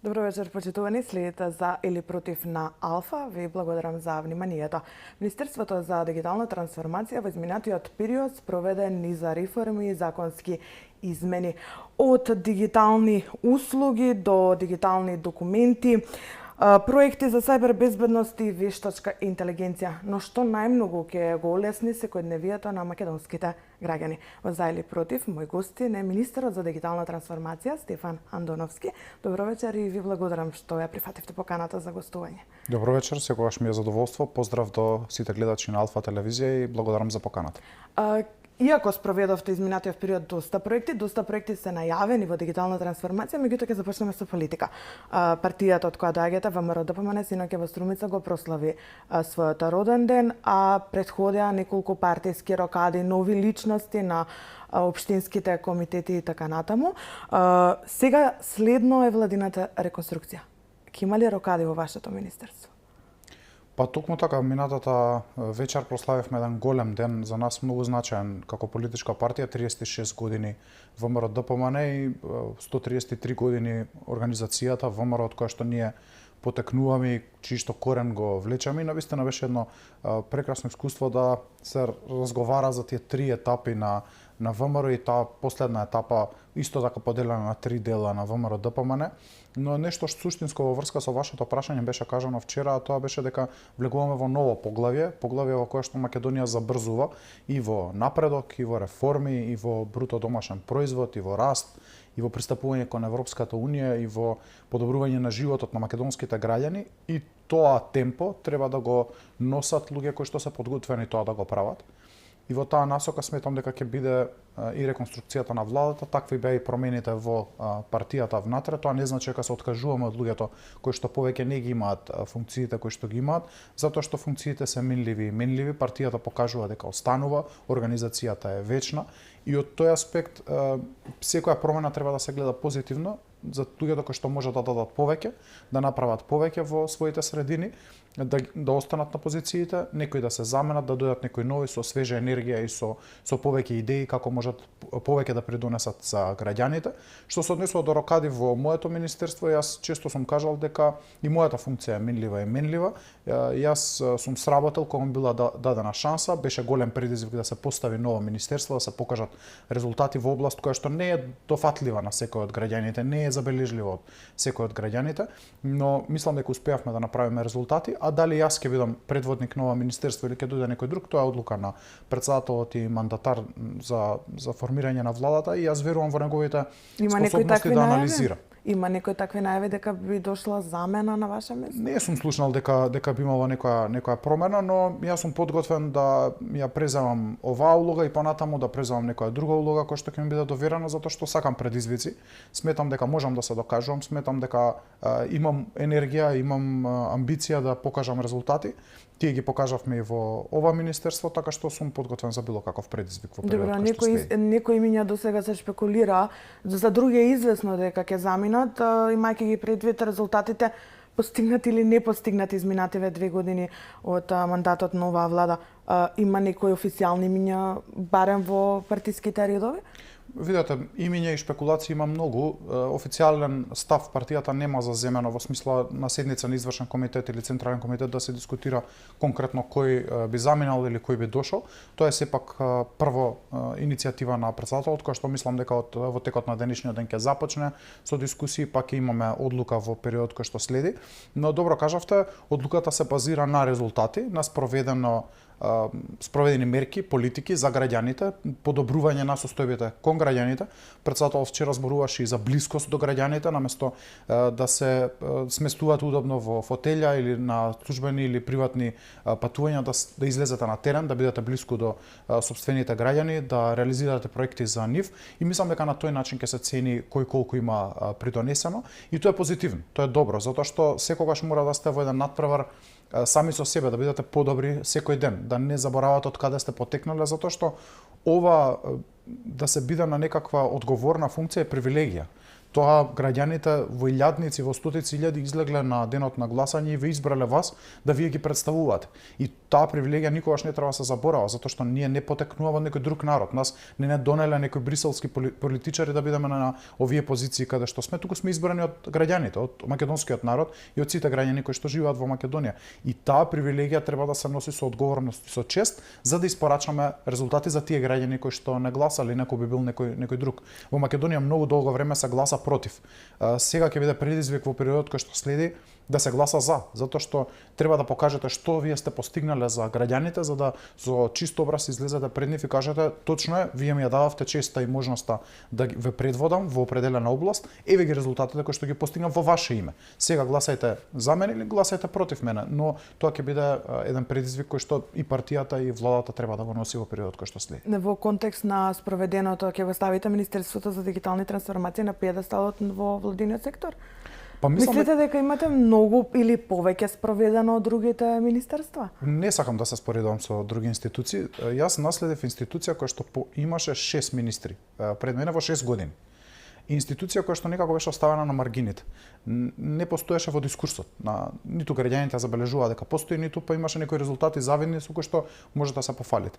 Добро вечер, почитувани. Следите за или против на Алфа. Ви благодарам за вниманието. Министерството за дигитална трансформација во изминатиот период спроведе низа реформи и законски измени. Од дигитални услуги до дигитални документи, проекти за сајбербезбедност и вештачка интелигенција, но што најмногу ќе го олесни секојдневието на македонските граѓани. Во За или против, мој гостин е министерот за дигитална трансформација Стефан Андоновски. Добро вечер и ви благодарам што ја прифативте поканата за гостување. Добро вечер, секогаш ми е задоволство. Поздрав до сите гледачи на Алфа телевизија и благодарам за поканата. Иако спроведовте изминатиот период доста проекти се најавени во дигитална трансформација, меѓутоа ќе започнеме со политика. Партијата од која доаѓате, ВМРО-ДПМНЕ, синоќа во Струмица го прослави својот роден ден, а претходеа неколку партиски рокади, нови личности на општинските комитети и така натаму. Сега следно е владината реконструкција. Ќе има ли рокади во вашето министерство? Па токму така, минатата вечер прославивме еден голем ден, за нас многу значаен како политичка партија, 36 години ВМРО-ДПМНЕ и 133 години организацијата ВМРО, од која што ние потекнуваме и чиј корен го влечеме. И навистина беше едно прекрасно искуство да се разговара за тие три етапи на ВМРО и таа последна етапа исто така поделена на три дела на ВМРО-ДПМНЕ. Но нешто што суштинско во врска со вашето прашање беше кажано вчера, а тоа беше дека влегуваме во ново поглавје во кое што Македонија забрзува и во напредок, и во реформи, и во бруто домашен производ, и во раст, и во пристапување кон Европската унија, и во подобрување на животот на македонските граѓани. И тоа темпо треба да го носат луѓе кои што се подготвени тоа да го прават. И во таа насока сметам дека ќе биде и реконструкцијата на владата, такви беа и промените во партијата внатре. Тоа не значи дека се откажуваме од луѓето кои што повеќе не ги имаат функциите кои што ги имаат, затоа што функциите се менливи и менливи. Партијата покажува дека останува, организацијата е вечна и од тој аспект секоја промена треба да се гледа позитивно за луѓето кои што можат да дадат повеќе, да направат повеќе во своите средини, да останат на позициите, некои да се заменат, да дојдат некои нови со свежа енергија и со повеќе идеи како можат повеќе да придонесат за граѓаните. Што се однесува до рокади во моето министерство, јас често сум кажал дека и мојата функција е менлива и менлива. Јас сум сработел кога ми била дадена шанса, беше голем предизвик да се постави ново министерство, да се покажат резултати во област која што не е дофатлива на секој од граѓаните, не е забележлива од секој од граѓаните, но мислам дека успеавме да направиме резултати. А дали јас ќе бидам предводник нова министерство или ќе дојде некој друг, тоа е одлука на председателот и мандатар за формирање на владата и јас верувам во неговите способности да анализира. Има некои такви најави дека би дошла замена на ваше место? Не сум слушнал дека би имала некоја промена, но јас сум подготвен да ја преземам оваа улога и понатаму да преземам некоја друга улога која што ќе ми биде доверена, затоа што сакам предизвици. Сметам дека можам да се докажувам, сметам дека имам енергија, имам амбиција да покажам резултати. Тие ги покажавме и во ова министерство, така што сум подготвен за било каков предизвик во периодот кој што следи. Некои имиња досега се шпекулира, за други е известно дека ќе заминат, имајќи ги предвид резултатите постигнати или не постигнати изминативе 2 години од мандатот на оваа влада. Има некои официјални имиња барем во партиските редови? Видете, имиња и шпекулации има многу. Официјален став партијата нема заземено во смисла на седница на извршен комитет или централен комитет да се дискутира конкретно кој би заминал или кој би дошол. Тоа е сепак прво иницијатива на председателот, која што мислам дека во текот на денешниот ден ќе започне со дискусии, па ќе имаме одлука во период кој што следи. Но добро кажавте, одлуката се базира на резултати, на спроведени мерки, политики за граѓаните, подобрување на состојбите кон граѓаните. Председателот вчера зборуваше и за блискост до граѓаните, наместо да се сместуваат удобно во фотелја или на службени или приватни патувања, да излезете на терен, да бидете блиску до сопствените граѓани, да реализирате проекти за нив. И мислам дека на тој начин ќе се цени кој колку има придонесено. И тоа е позитивно, тоа е добро, затоа што секогаш мора да сте во еден надпревар сами со себе, да бидете подобри секој ден, да не заборавате од каде сте потекнале, затоа што ова да се биде на некаква одговорна функција е привилегија. тоа граѓаните во илјадници, во стотици илјади излегле на денот на гласање и ве избрале вас да вие ги представувате. И таа привилегија никогаш не треба да се заборава, затоа што ние не потекнуваме од некој друг народ. Нас не донеле некои бриселски политичари да бидеме на овие позиции каде што сме, туку сме избрани од граѓаните, од македонскиот народ и од сите граѓани кои што живеат во Македонија. И таа привилегија треба да се носи со одговорност и со чест, за да испорачаме резултати за тие граѓани кои што не гласале, некој би бил некој друг. Во Македонија многу долго време се гласа против. Сега ќе биде предизвик во периодот кој што следи да се гласа за, затоа што треба да покажете што вие сте постигнале за граѓаните, за да со чист образ излезете пред нив и кажете точно е, вие ми ја дававте честа и можноста да ве предводам во определена област, еве ги резултатите кои што ги постигнав во ваше име. Сега гласајте за мене или гласајте против мене, но тоа ќе биде еден предизвик кој што и партијата и владата треба да го носи во периодот кој што следи. Во контекст на спроведеното, ќе го ставите Министерството за дигитални трансформации на пиедесталот во владиниот сектор? Па мислите дека имате многу или повеќе спроведено од другите министерства? Не сакам да се споредувам со други институции. Јас наследев институција која што имаше 6 министри пред мене во 6 години. Институција која што некако беше оставена на маргините. Не постоеше во дискурсот. Ниту граѓаните забележуваа дека постои, ниту па имаше некои резултати завидни со кои што може да се пофалите.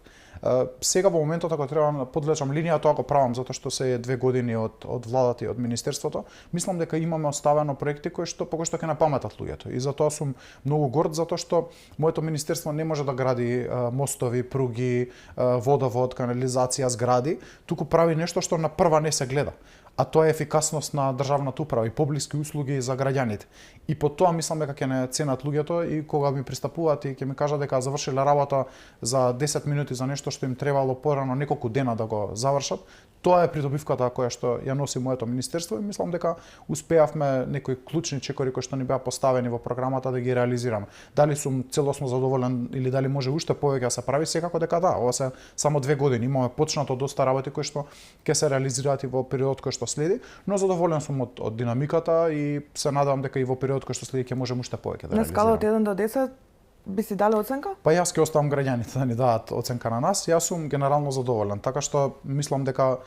Сега во моментот ако треба да подлечам линија, тоа го правам затоа што се е 2 години од владата и од министерството. Мислам дека имаме оставено проекти по кои што ќе напаметат луѓето. И затоа сум многу горд затоа што моето министерство не може да гради мостови, пруги, водовод, канализација, згради, туку прави нешто што на прва не се гледа. А тоа е ефикасност на државната управа и поблиски услуги за граѓаните. И по тоа мислам дека ќе не ценат луѓето и кога ми пристапуваат и ќе ми кажат дека завршиле работа за 10 минути за нешто што им требало порано неколку дена да го завршат, тоа е придобивката која што ја носи моето министерство и мислам дека успеавме некои клучни чекори кои што ни беа поставени во програмата да ги реализираме. Дали сум целосно задоволен или дали може уште повеќе да се прави, секако дека да. Ова се само 2 години, имаме почнато доста работи кои што ќе се реализираат и во периодот кој што следи, но задоволен сум од динамиката и се надевам дека и во периодот кој што следи ќе можеме уште повеќе да реализираме. На скала од 1 до 10 би си дали оценка? Па јас ќе оставам граѓаните да ни дадат оценка на нас. Јас сум генерално задоволен, така што мислам дека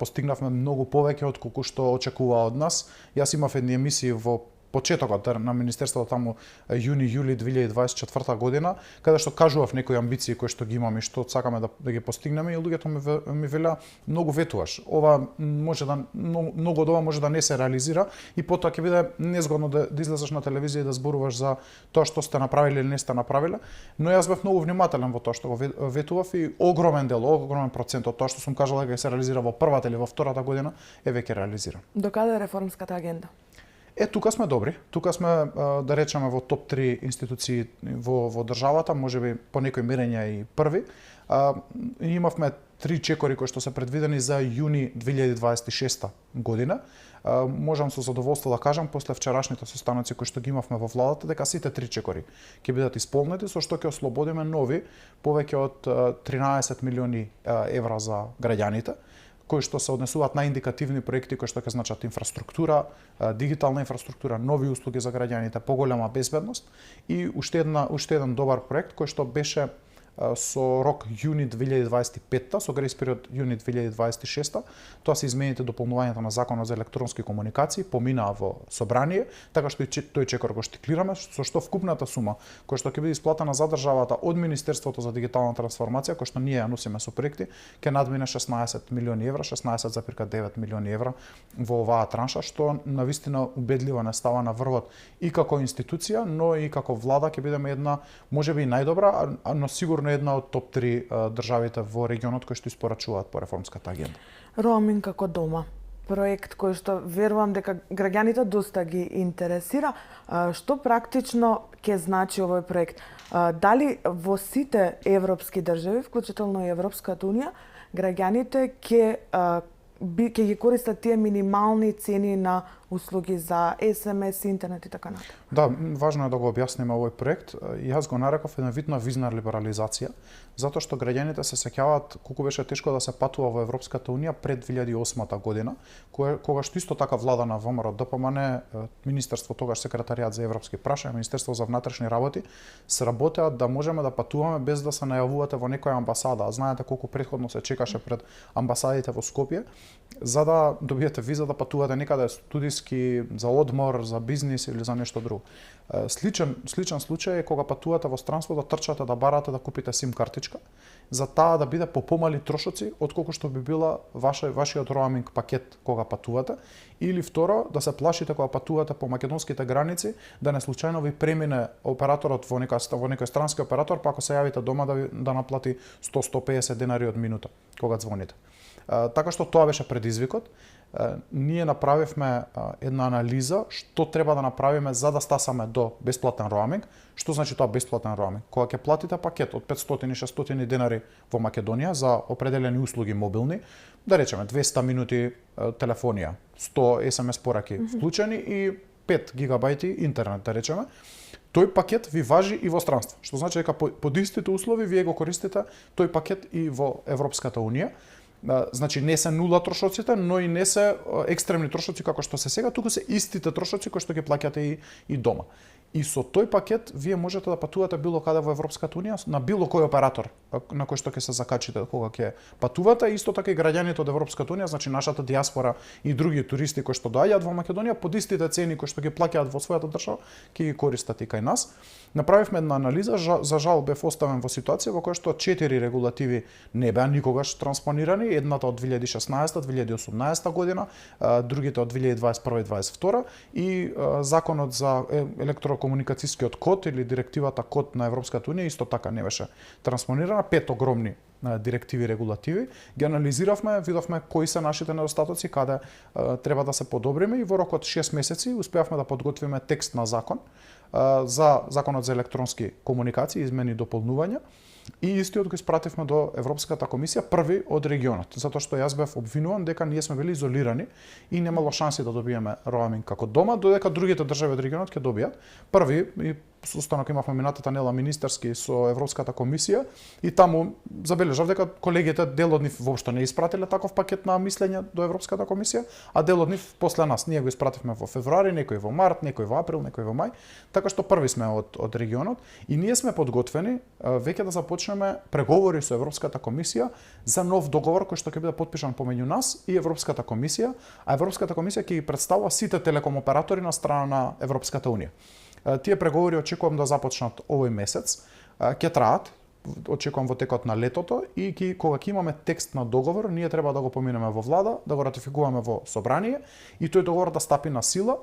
постигнавме многу повеќе од колку што очекува од нас. Јас имав едни емисии во почетокот на министерството таму јуни-јули 2024 година, каде што кажував некои амбиции кои што ги имаме и што сакаме да ги постигнеме и луѓето ми велеа многу ветуваш. Ова може да многу од ова може да не се реализира и потоа ќе биде незгодно да излезеш на телевизија и да зборуваш за тоа што сте направиле или не сте направиле, но јас бев многу внимателен во тоа што го ветував и огромен процент од тоа што сум кажал дека се реализира во првата или во втората година е веќе реализиран. До каде е реформската агенда? Тука сме добри. Тука сме, да речеме, во топ 3 институции во државата, можеби по некои мерења и први. Имавме 3 чекори кои што се предвидени за јуни 2026 година. Можам со задоволство да кажам, после вчерашните состаноци кои што ги имавме во владата, дека сите 3 чекори ќе бидат исполнети, со што ќе ослободиме нови повеќе од 13 милиони евра за граѓаните, кои што се однесуваат на индикативни проекти кои што ќе значат инфраструктура, дигитална инфраструктура, нови услуги за граѓаните, поголема безбедност и уште еден добар проект кој што беше со рок јуни 2025, со грејс период јуни 2026. Тоа се измените дополнувањето на Законот за електронски комуникации, поминаа во собрание, така што и тој чекор го штиклираме, со што вкупната сума која што ќе биде исплатена за државата од Министерството за дигитална трансформација, која што ние ја носиме со проекти, ќе надмине 16 милиони евра, 16,9 милиони евра во оваа транша, што навистина убедливо не става на врвот и како институција, но и како влада ќе бидеме една можеби и најдобра, но сигурно една од топ 3 државите во регионот кои што испорачуваат по реформската агенда. Роуминг како дома. Проект кој што верувам дека граѓаните доста ги интересира. Што практично ќе значи овој проект? Дали во сите европски држави, вклучително и Европската унија, граѓаните ќе ги користат тие минимални цени на услуги за SMS, интернет и така натаму. Да, важно е да го објасниме овој проект. Јас го нареков еден вид на визна либерализација, затоа што граѓаните се сеќаваат колку беше тешко да се патува во Европската унија пред 2008 година, кога што исто така влада на ВМРО ДПМН, Министерство тогаш секретаријат за европски прашања, Министерство за внатрешни работи, сработеа да можеме да патуваме без да се најавувате во некоја амбасада. А знаете колку претходно се чекаше пред амбасадите во Скопје, за да добиете виза да патувате некаде студиски, за одмор, за бизнис или за нешто друго. Сличен случај е кога патувате во странство да трчате да барате да купите сим картичка, за таа да биде по помали трошоци отколку што би била вашиот роаминг пакет кога патувате, или второ да се плашите кога патувате по македонските граници да не случајно ви премине операторот во некој странски оператор, па ако се јавите дома да наплати 100-150 денари од минута кога звоните. Така што тоа беше предизвикот. Ние направивме една анализа што треба да направиме за да стасаме до бесплатен роаминг. Што значи тоа бесплатен роаминг? Кога ќе платите пакет од 500-600 денари во Македонија за определени услуги мобилни, да речеме 200 минути телефонија, 100 SMS пораки вклучени и 5 гигабајти интернет, да речеме, тој пакет ви важи и во странство. Што значи дека под истите услови вие го користите тој пакет и во Европската унија. Значи не се нула трошоците, но и не се екстремни трошоци како што се сега, туку се истите трошоци кои што ги плаќате и дома. И со тој пакет вие можете да патувате било каде во Европската унија на било кој оператор на кој што ќе се закачите кога ќе патувате, исто така и граѓаните од Европската унија, значи нашата диаспора и други туристи кои што доаѓаат во Македонија под истите цени кои што ги плаќаат во својата држава, ќе ги користат и кај нас. Направивме една анализа, за жал бев оставен во ситуација во која што 4 регулативи не беа никогаш транспонирани, едната од 2016-2018 година, другите од 2021-2022 и законот за електрокомуникацијскиот код или директивата код на Европската унија исто така не беше транспонирана. 5 огромни директиви и регулативи ги анализиравме, видовме кои се нашите недостатоци, каде треба да се подобриме и во рок од 6 месеци успеавме да подготвиме текст на закон за законот за електронски комуникации, измени и дополнувања. И истиот го испративме до Европската комисија први од регионот, затоа што јас бев обвинуван дека ние сме били изолирани и немало шанси да добиеме роаминг како дома, додека другите држави од регионот ќе добијат. Први и состанок имавме минатата недела министерски со Европската комисија и таму забележав дека колегите дел од нив воопшто не испратиле таков пакет на мислење до Европската комисија, а дел од нив после нас. Ние го испративме во февруари, некој во март, некој во април, некој во мај, така што први сме од регионот и ние сме подготвени веќе да започнеме преговори со Европската комисија за нов договор кој што ќе биде потпишан помеѓу нас и Европската комисија, а Европската комисија ќе ги представува сите телеком оператори на страна на Европската унија. Тие преговори очекувам да започнат овој месец, ќе траат, очекувам во текот на летото и кога ќе имаме текст на договор, ние треба да го поминеме во влада, да го ратификуваме во собрание и тој договор да стапи на сила.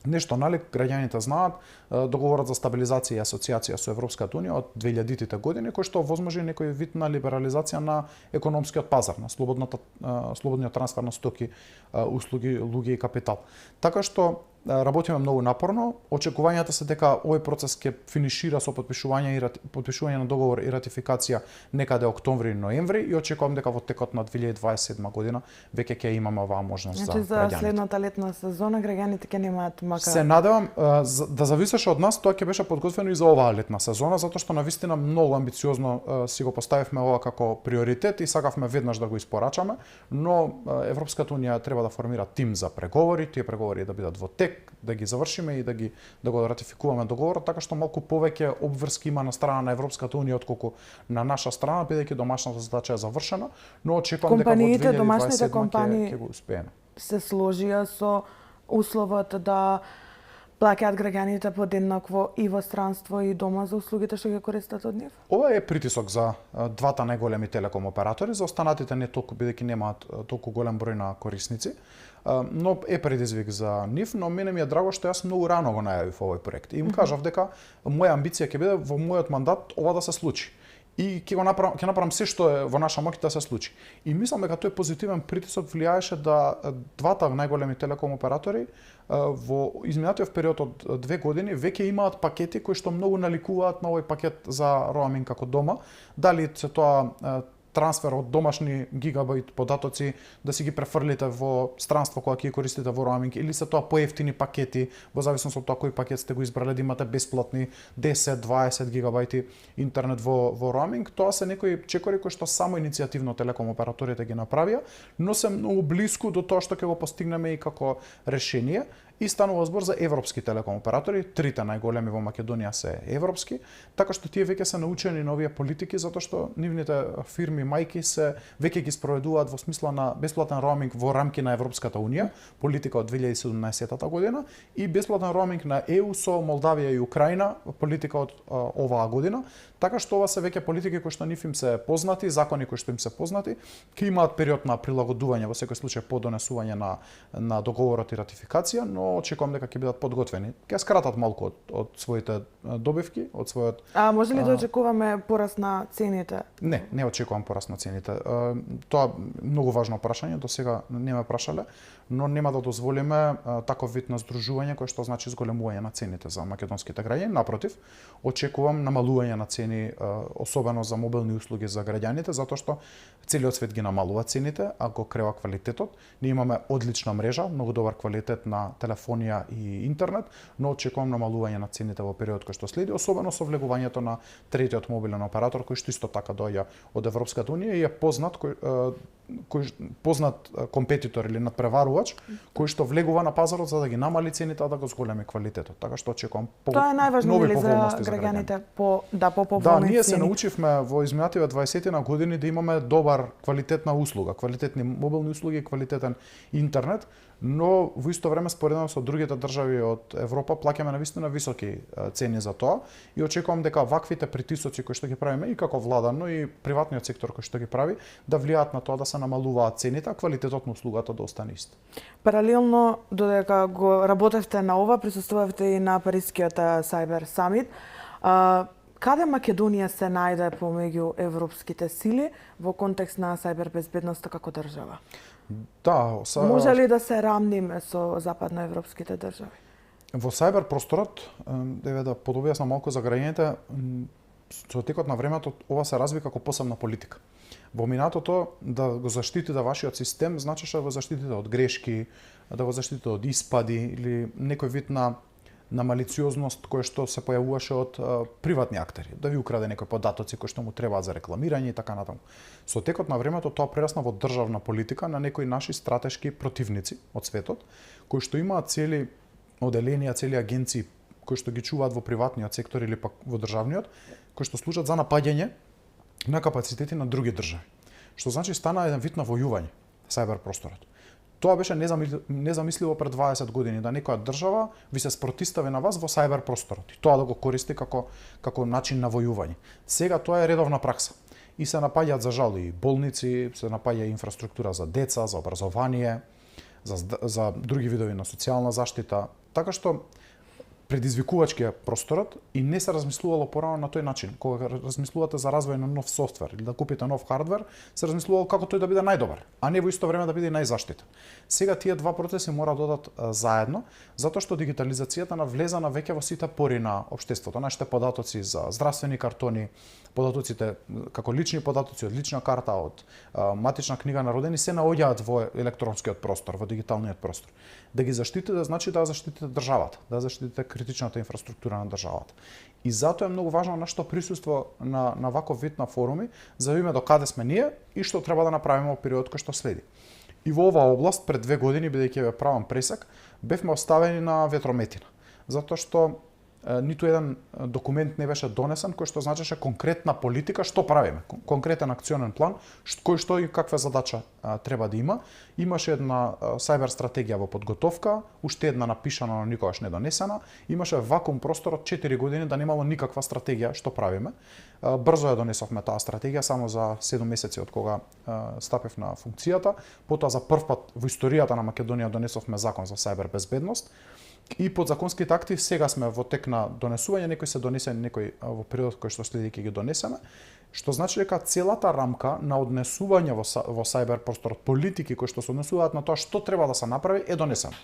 Нешто налик граѓаните знаат, договорот за стабилизација и асоциација со Европската унија од 2000-тите години, кој што возможи некој вид на либерализација на економскиот пазар, на слободниот трансфер на стоки, услуги, луѓе и капитал. Така што работиме многу напорно. Очекувањата се дека овој процес ќе финишира со потпишување на договор и ратификација некаде октомври-ноември и очекувам дека во текот на 2027 година веќе ќе имаме оваа можност за граѓаните. За следната летна сезона граѓаните ќе немаат макар. Се надевам да зависеше од нас, тоа ќе беше подготвено и за оваа летна сезона, затоа што навистина многу амбициозно си го поставивме ова како приоритет и сакавме веднаш да го испорачаме, но Европската унија треба да формира тим за преговори, тие преговори да бидат во тек, да ги завршиме и да го ратификуваме договорот, така што малку повеќе обврски има на страна на Европската унија отколку на наша страна, бидејќи домашната задача е завршена, но очекувам дека во 2027 ќе го успееме. Се сложија со условот да плаќаат граѓаните подеднакво и во странство и дома за услугите што ги користат од нив? Ова е притисок за двата најголеми телеком оператори, за останатите не толку, бидејќи немаат толку голем број на корисници, но е предизвик за нив, но мене ми е драго што јас многу рано го најавив овој проект. И им кажав дека моја амбиција ќе биде во мојот мандат ова да се случи. И ќе направам се што е во наша моќ да се случи. И мислам дека тој позитивен притисок влијаеше да двата најголеми телеком оператори во изминатиот период од 2 години веќе имаат пакети кои што многу наликуваат на овој пакет за роаминг како дома. Дали се тоа трансфер од домашни гигабайт податоци да си ги префрлите во странство кога ќе користите во роаминг, или се тоа поевтини пакети во зависност од тоа кој пакет сте го избрале, да имате бесплатни 10-20 гигабајти интернет во роаминг. Тоа се некои чекори кои што само иницијативно телеком операторите ги направија, но се многу блиску до тоа што ќе го постигнеме и како решение. И станува збор за европски телеком оператори, трите најголеми во Македонија се европски, така што тие веќе се научени на овие политики, затоа што нивните фирми мајки се веќе ги спроведуваат во смисла на бесплатен роаминг во рамки на Европската унија, политика од 2017 година, и бесплатен роаминг на ЕУ со Молдавија и Украина, политика од оваа година. Така што ова се веќе политики кои што нив им се познати, закони кои што им се познати, ќе имаат период на прилагодување, во секој случај по донесување на договорот и ратификација, но очекувам дека ќе бидат подготвени. Ќе скратат малку од своите добивки, од својот. А може ли да очекуваме пораст на цените? Не очекувам пораст на цените. Тоа многу важно прашање, до сега не ме прашале, но нема да дозволиме таков вид на здружување кој што значи зголемување на цените за македонските граѓани. Напротив, очекувам намалување на цени, особено за мобилни услуги за граѓаните, затоа што целиот свет ги намалува цените, а го крева квалитетот. Ние имаме одлична мрежа, многу добар квалитет на телефонија и интернет, но очекувам намалување на цените во период кој што следи, особено со влегувањето на третиот мобилен оператор кој што исто така доаѓа од Европската унија и е познат компетитор или надпреварувач кој што влегува на пазарот за да ги намали цените, а да го зголеми квалитетот. Така што очекувам Тоа е најважно за граѓаните по поволни цени. Да, ние се научивме во изминативе 20 години да имаме добар квалитетна услуга, квалитетни мобилни услуги, квалитетен интернет, но во исто време споредено со другите држави од Европа плаќаме навистина високи цени за тоа и очекувам дека ваквите притисоци кои што ги правиме и како влада, но и приватниот сектор кој што ги прави, да влијаат на тоа да се намалуваат цените, а квалитетот на услугата да остане ист. Паралелно додека го работевте на ова, присуствувавте и на Парискиот Cyber Summit. Каде Македонија се најде помеѓу европските сили во контекст на сајбер безбедноста како држава? Да, може ли да се рамниме со западноевропските држави? Во сајбер просторот, еве да подобјаснам малку за граѓаните, со текот на времето ова се разви како посебна политика. Во минатото да го заштитите вашиот систем значеше да го заштитите од грешки, да го заштитите од испади или некој вид на малициозност која што се појавуваше од приватни актери, да ви украде некои податоци кои што му требаат за рекламирање и така натаму. Со текот на времето тоа прерасна во државна политика на некои наши стратешки противници од светот, кои што имаат цели оделенија, цели агенции кои што ги чуваат во приватниот сектор или пак во државниот, кои што служат за напаѓање на капацитети на други држави. Што значи стана еден вид на војување сајбер просторот. Тоа беше незамисливо пред 20 години, да некоја држава ви се спротистави на вас во сајбер просторот и тоа да го користи како начин на војување. Сега тоа е редовна пракса и се напаѓаат за жал и болници, се напаѓа инфраструктура за деца, за образование, за други видови на социјална заштита, така што предизвикувачки е просторот и не се размислувало порано на тој начин. Кога размислувате за развој на нов софтвер или да купите нов хардвер, се размислувало како тој да биде најдобар, а не во исто време да биде најзаштитен. Сега тие два процеси мора да одат заедно, затоа што дигитализацијата навлеза веќе во сите пори на општеството. Нашите податоци за здравствени картони, податоците како лични податоци од лична карта, од матична книга на родени се наоѓаат во електронскиот простор, во дигиталниот простор. Да ги заштитите значи да заштитите државата, да заштитите критичната инфраструктура на државата. И затоа е многу важно нашето присуство на ваков вид на форуми, за да видиме до каде сме ние и што треба да направиме во период кој што следи. И во оваа област пред 2 години, бидејќи ве правам пресек, бевме оставени на ветрометина, затоа што ниту еден документ не беше донесен кој што значеше конкретна политика што правиме, конкретен акционен план, кој што и каква задача треба да има. Имаше една сајбер стратегија во подготовка, уште една напишана, но никогаш не донесена. Имаше вакуум простор од 4 години да немало никаква стратегија што правиме. Брзо ја донесовме таа стратегија, само за 7 месеци од кога стапев на функцијата. Потоа за прв пат во историјата на Македонија донесовме закон за сајбер безбедност. И подзаконските акти сега сме во тек на донесување, некои се донесени, некои во период кој што следи ќе ги донесеме, што значи дека целата рамка на однесување во сајбер просторот, политики кои што се однесуваат на тоа што треба да се направи, е донесена.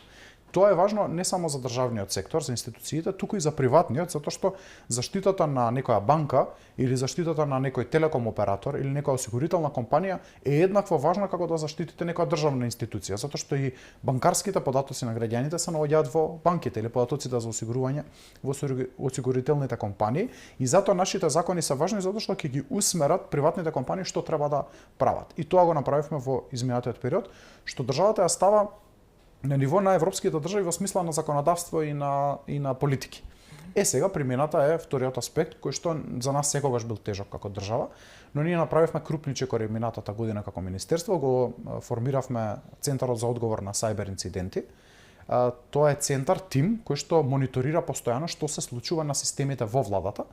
тоа е важно не само за државниот сектор, за институциите, туку и за приватниот, затоа што заштитата на некоја банка или заштитата на некој телеком оператор или некоја осигурителна компанија е еднакво важна како да заштитите некоја државна институција, затоа што и банкарските податоци на граѓаните се наоѓаат во банките или податоците за осигурување во осигурителните компании, и затоа нашите закони се важни затоа што ќе ги усмерат приватните компании што треба да прават. И тоа го направивме во изминатиот период, што државата ја става на ниво на европските држави во смисла на законодавство и на политики. Сега примената е вториот аспект кој што за нас секогаш бил тежок како држава, но ние направивме крупни чекори минатата година како министерство, го формиравме Центарот за одговор на сајбер инциденти. Тоа е центар, тим кој што мониторира постојано што се случува на системите во владата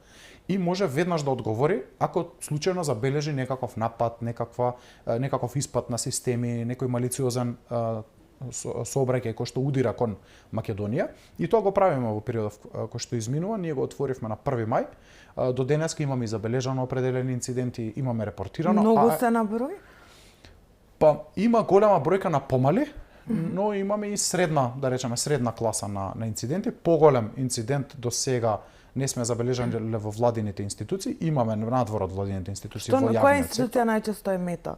и може веднаш да одговори ако случајно забележи некаков напад, некаков испад на системи, некој малициозен сообраќај кој што удира кон Македонија, и тоа го правиме во периодот кој што изминува. Ние го отворивме на 1 мај. До денеска имаме и забележано определени инциденти, имаме репортирано. Многу се на број? Па има голема бројка на помали, но имаме и средна, да речеме, средна класа на инциденти. Поголем инцидент до сега не сме забележани во владините институции, имаме надвор од владините институции во јавниот сектор. Која институција најчесто е мета?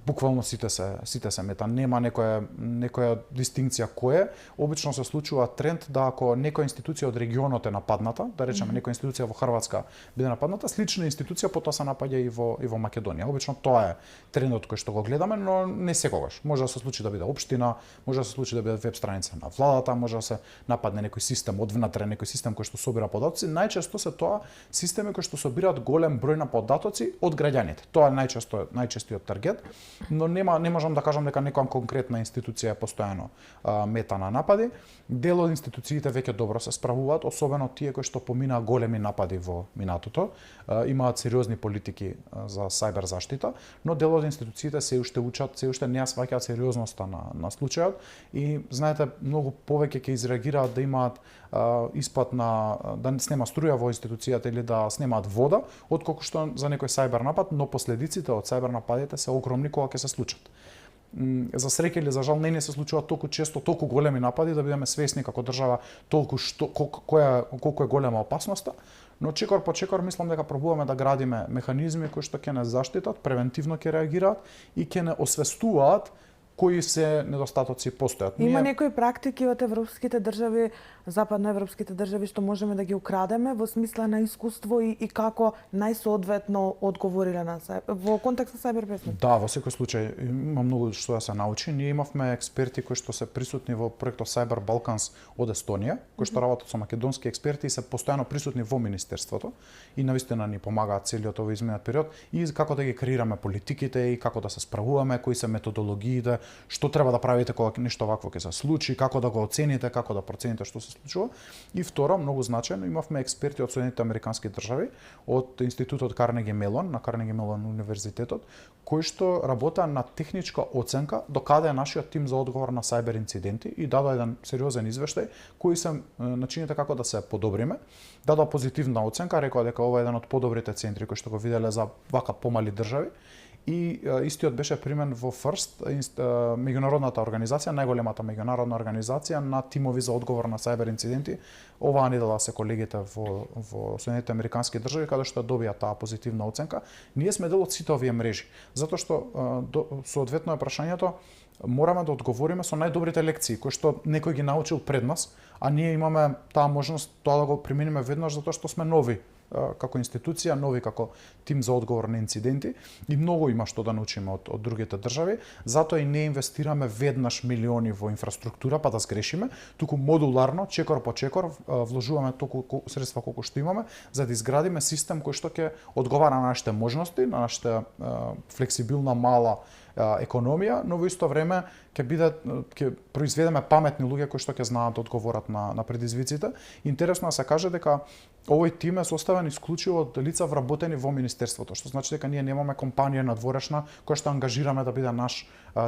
Буквално сите се мета, нема некоја дистинкција кој е. Обично се случува тренд да ако некоја институција од регионот е нападната, да речеме некоја институција во Хрватска биде нападната, слична институција потоа се напаѓа и во Македонија. Обично тоа е трендот кој што го гледаме, но не секогаш. Може да се случи да биде општина, може да се случи да биде веб страница на владата, може да се нападне некој систем одвнатре, некој систем кој што собира податоци. Најчесто се тоа системи кои што собираат голем број на податоци од граѓаните. Тоа е најчестиот таргет, но не можам да кажам дека некоја конкретна институција е постојано мета на напади. Дел од институциите веќе добро се справуваат, особено тие кои што поминаа големи напади во минатото, имаат сериозни политики за сајбер заштита, но дел од институциите се уште учат, се уште не ја сваќаат сериозноста на случајот и знаете многу повеќе ќе изреагираат да имаат испад на да снема струја во институцијата или да снемаат вода, отколку што за некој сајбер напад, но последиците од сајбер нападите се огромни кога ќе се случат. За среќа или за жал не се случуваат толку често, толку големи напади да бидеме свесни како држава колку е голема опасноста, но чекор по чекор мислам дека пробуваме да градиме механизми кои што ќе не заштитат, превентивно ќе реагираат и ќе не освестуваат кои се недостатоци постојат. Има некои практики од европските држави, западноевропските држави што можеме да ги украдеме во смисла на искуство и како најсоодветно одговориле на во контекст на сајбер безбедност? Да, во секој случај има многу што да се научи. Ние имавме експерти кои што се присутни во проектот Cyber Balkans од Естонија, кои што работат со македонски експерти и се постојано присутни во министерството и навистина ни помагаат целиот овој изминат период и како да ги креираме политиките и како да се справуваме, кои се методологиите, што треба да правите кога нешто вакво ќе се случи, како да го оцените, како да процените што се случува. И второ, многу значајно, имавме експерти од Соединетите американски држави, од институтот Карнеги Мелон, на Карнеги Мелон универзитетот, кои што работеа на техничка оценка до каде е нашиот тим за одговор на сајбер инциденти и дадоа еден сериозен извештај кои се начините како да се подобриме. Дадоа позитивна оценка, рекоа дека ова е еден од подобрите центри кои што го виделе за вака помали држави. И истиот беше примен во FIRST, меѓународната организација, најголемата меѓународна организација на тимови за одговор на сајбер инциденти. Оваа недела се колегите во Соединетите американски држави каде што добија таа позитивна оценка. Ние сме дел од сите овие мрежи, затоа што соодветно е прашањето мораме да одговориме со најдобрите лекции кои што некој ги научил пред нас, а ние имаме таа можност тоа да го примениме веднаш затоа што сме нови како институција, нови како тим за одговор на инциденти и многу има што да научиме од другите држави, затоа и не инвестираме веднаш милиони во инфраструктура па да сгрешиме, туку модуларно, чекор по чекор вложуваме толку средства колку што имаме за да изградиме систем кој што ќе одговара на нашите можности, на нашата флексибилна мала економија, но во исто време ќе произведеме паметни луѓе кои што ќе знаат да одговорат на предизвиците. Интересно да се каже дека овој тим е составен исклучиво од лица вработени во министерството, што значи дека ние немаме компанија надворешна која што ангажираме да биде наш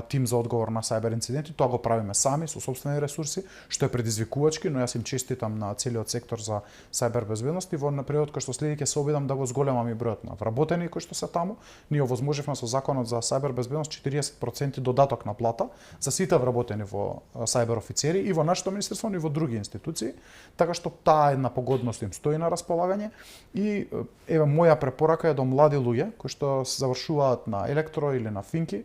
тим за одговор на сајбер инциденти, тоа го правиме сами со сопствени ресурси, што е предизвикувачки, но јас им честитам на целиот сектор за сајбер безбедност и во периодот кој што следи ќе се обидам да го зголемам и бројот на вработени кои што се таму. Ние овозможивме со законот за сајбер безбедност 40% додаток на плата за сите вработени во сајбер офицери и во нашето министерство и во други институции, така што таа една погодност им стои на располагање и еве моја препорака е до млади луѓе кои што завршуваат на електро или на финки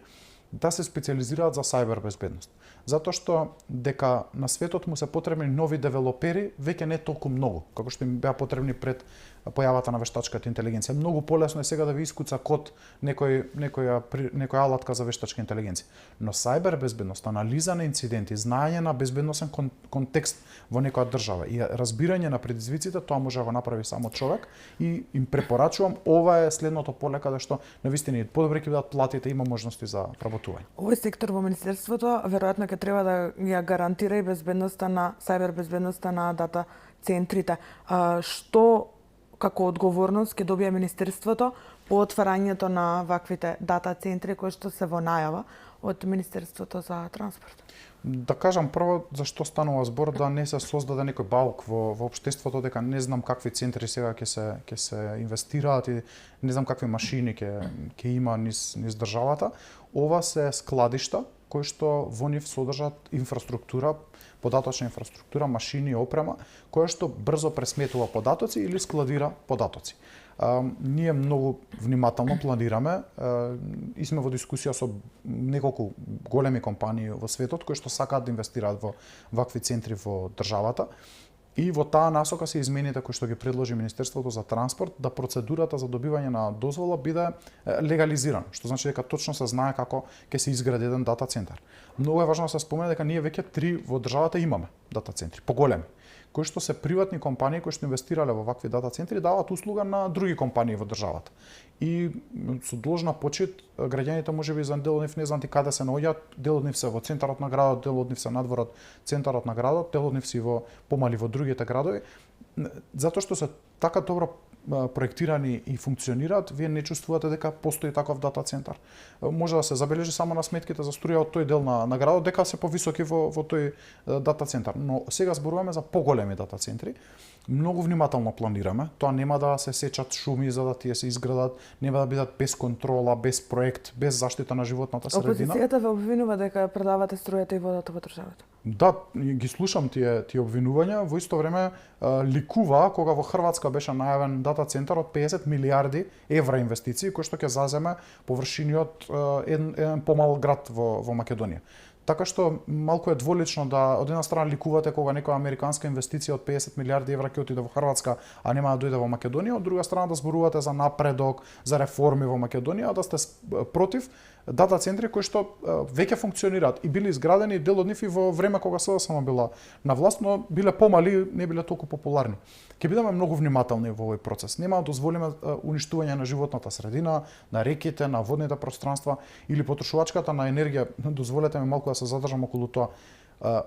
да се специализираат за сајбер безбедност. Затоа што дека на светот му се потребни нови девелопери веќе не толку многу, како што им беа потребни пред појавата на вештачката интелигенција. Многу полесно е сега да ви искуца код некоја алатка за вештачка интелигенција. Но сајбер безбедност, анализа на инциденти, знаење на безбедносен контекст во некоја држава и разбирање на предизвиците, тоа може да го направи само човек и им препорачувам ова е следното поле каде што навистина подобри ќе бидат платите, има можности за вработување. Овој сектор во министерството веројатно ќе треба да ја гарантира и безбедноста на сајбер безбедноста на дата центрите. Што како одговорност ќе добие министерството по отварањето на ваквите дата центри кои што се во најава од Министерството за транспорт? Да кажам прво зашто станува збор да не се создаде некој баук во општеството дека не знам какви центри сега ќе се инвестираат и не знам какви машини ќе има низ државата. Ова се складишта кои што во нив содржат инфраструктура, податочна инфраструктура, машини и опрема, која што брзо пресметува податоци или складира податоци. Ние многу внимателно планираме и сме во дискусија со неколку големи компании во светот кои што сакаат да инвестираат во вакви центри во државата. И во таа насока се измените кои што ги предложи Министерството за транспорт да процедурата за добивање на дозвола биде легализирана, што значи дека точно се знае како ќе се изгради еден дата центар. Многу е важно да се спомене дека ние веќе 3 во државата имаме дата центри, поголеми, кои што се приватни компании кои што инвестирале во вакви дата центри даваат услуга на други компании во државата. И со должна почит граѓаните можеби за дел од нив не знаат и каде се наоѓаат, дел од нив се во центарот на градот, дел од нив се надвор од центарот на градот, дел од нив се во помали во другите градови. Затоа што се така добро проектирани и функционираат, вие не чувствувате дека постои таков дата центар. Може да се забележи само на сметките за струја од тој дел на градот дека се повисоки во тој дата центар, но сега зборуваме за поголеми дата центри. Многу внимателно планираме, тоа нема да се сечат шуми за да тие се изградат, нема да бидат без контрола, без проект, без заштита на животната средина. Опозицијата ве обвинува дека предавате струјата и водата во државата. Да, ги слушам тие обвинувања, во исто време ликува кога во Хрватска беше најавен дата центар од 50 милиарди евра инвестиции кои што ќе заземе површини од еден помал град во Македонија. Така што малку е дволично да од една страна ликувате кога некоја американска инвестиција од 50 милиарди евра ќе отиде во Хрватска, а нема да дојде во Македонија, од друга страна да зборувате за напредок, за реформи во Македонија, а да сте против дата центри кои што веќе функционираат и били изградени дел од нив и во време кога СДСМ била на власт, но биле помали, не биле толку популарни. Ќе бидеме многу внимателни во овој процес. Нема да дозволиме уништување на животната средина, на реките, на водните пространства или потрошувачката на енергија. Дозволете ми малку да се задржам околу тоа.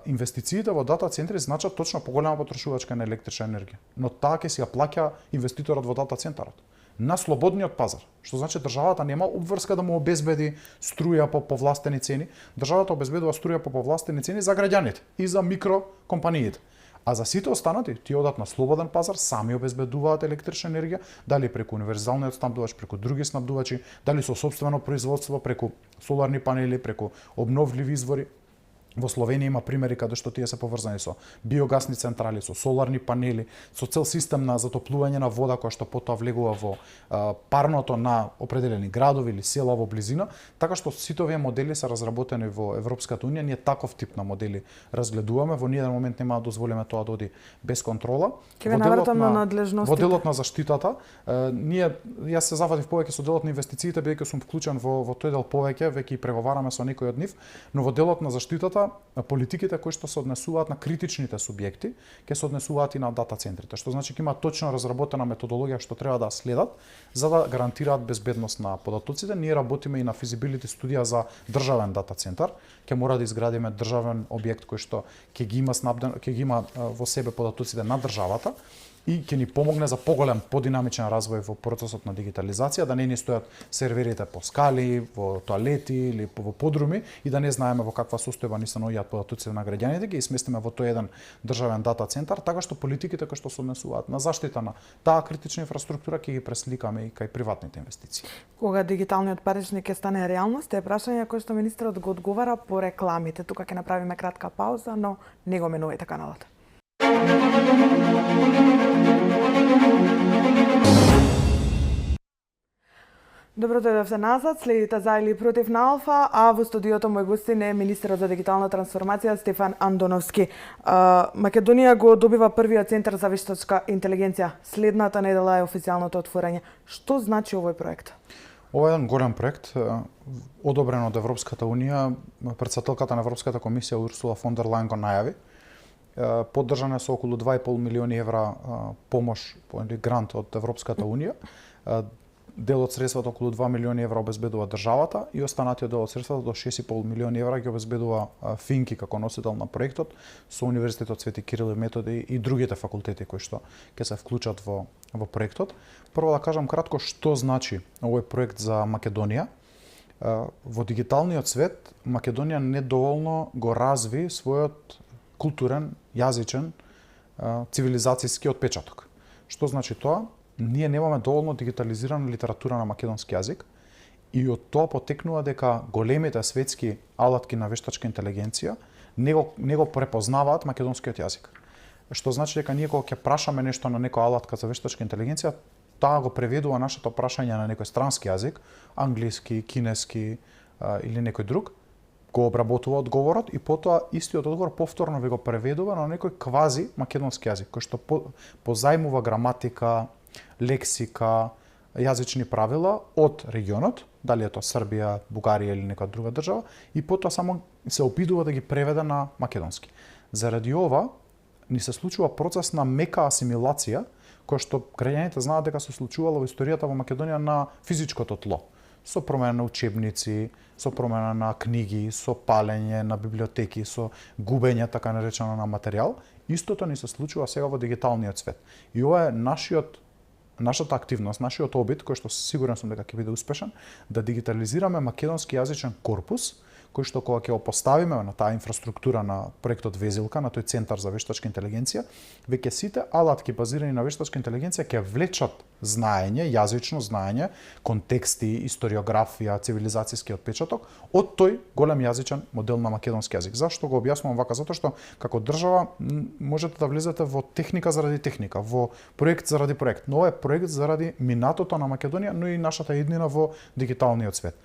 Инвестициите во дата центри значат точно поголема потрошувачка на електрична енергија, но таа ќе си ја плаќа инвеститорот во дата центарот на слободниот пазар, што значи државата нема обврска да му обезбеди струја по повластени цени. Државата обезбедува струја по повластени цени за граѓаните и за микрокомпаниите. А за сите останати, тие одат на слободен пазар, сами обезбедуваат електрична енергија, дали преку универзалниот снабдувач, преку други снабдувачи, дали со сопствено производство, преку соларни панели, преку обновливи извори. Во Словенија има примери каде што тие се поврзани со биогасни централи, со соларни панели, со цел систем на затоплување на вода која што потоа влегува во парното на определени градови или села во близина, така што сите овие модели се разработени во Европската унија. Ние таков тип на модели разгледуваме, во ниеден момент нема да дозволиме тоа да оди без контрола. Ќе ве навратам на надлежностите. Во делот на заштитата, јас се завадив повеќе со делот на инвестициите, бидејќи сум вклучен во тој дел повеќе, веќе и преговараме со некои од нив, но во делот на заштитата политиките кои што се однесуваат на критичните субјекти ќе се однесуваат и на дата центрите, што значи ќе има точно разработена методологија што треба да следат за да гарантираат безбедност на податоците. Ние работиме и на физибилити студија за државен дата центар. Ќе мора да изградиме државен објект кој што ќе ги има во себе податоците на државата. и ќе ни помогне за поголем, подинамичен развој во процесот на дигитализација, да не ни стојат серверите по скали, во тоалети или во подруми и да не знаеме во каква состојба ни се наоѓаат податоците на граѓаните, ги сместиме во тој еден државен дата центар, така што политиките кои што се однесуваат на заштита на таа критична инфраструктура ќе ги пресликаме и кај приватните инвестиции. Кога дигиталниот паричник ќе стане реалност, е прашање кој што министерот го одговара по рекламите. Тука ќе направиме кратка пауза, но не го менувајте каналот. Добро дојдовте назад, следите за или против на Алфа, а во студиото мој гостин е министерот за дигитална трансформација Стефан Андоновски. Македонија го добива првиот центар за вештачка интелигенција. Следната недела е официјалното отворање. Што значи овој проект? Ова е еден голем проект, одобрен од Европската Унија. Претседателката на Европската комисија Урсула фон дер Лајен го најави. Поддржана со околу 2,5 милиони евра помош, грант од Европската Унија. Дел од средствата околу 2 милиони евра обезбедува државата и останатиот дел од средствата до 6,5 милиони евра ги обезбедува Финки како носител на проектот со Универзитетот Свети Кирил и Методи и другите факултети кои што ќе се вклучат во проектот. Прво да кажам кратко што значи овој проект за Македонија. Во дигиталниот свет Македонија недоволно го разви својот културен, јазичен, цивилизацијски отпечаток. Што значи тоа? Ние немаме доволно дигитализирана литература на македонски јазик и од тоа потекнува дека големите светски алатки на вештачка интелигенција не го препознаваат македонскиот јазик. Што значи дека ние кога ќе прашаме нешто на некоја алатка за вештачка интелигенција, таа го преведува нашето прашање на некој странски јазик, англиски, кинески или некој друг, го обработува одговорот и потоа истиот одговор повторно ви го преведува на некој квази македонски јазик, кој што позајмува граматика, лексика, јазични правила од регионот, дали е тоа Србија, Бугарија или некоја друга држава, и потоа само се обидува да ги преведе на македонски. Заради ова ни се случува процес на мека асимилација, која што граѓаните знаат дека се случувала во историјата во Македонија на физичкото тло, со промена на учебници, со промена на книги, со палење на библиотеки, со губење така наречено на материјал. Истото ни се случува сега во дигиталниот свет. И ова е нашата активност, нашиот обид, кој што сигурен сум дека ќе биде успешен, да дигитализираме македонски јазичен корпус, кој што кога ќе го поставиме на таа инфраструктура на проектот Везилка, на тој центар за вештачка интелигенција, веќе сите алатки базирани на вештачка интелигенција ќе влечат знаење, јазично знаење, контексти, историографија, цивилизацијски отпечаток од тој голем јазичен модел на македонски јазик. Зашто го објаснувам вака? Затоа што како држава можете да влезете во техника заради техника, во проект заради проект. Но ова е проект заради минатото на Македонија, но и нашата иднина во дигиталниот свет.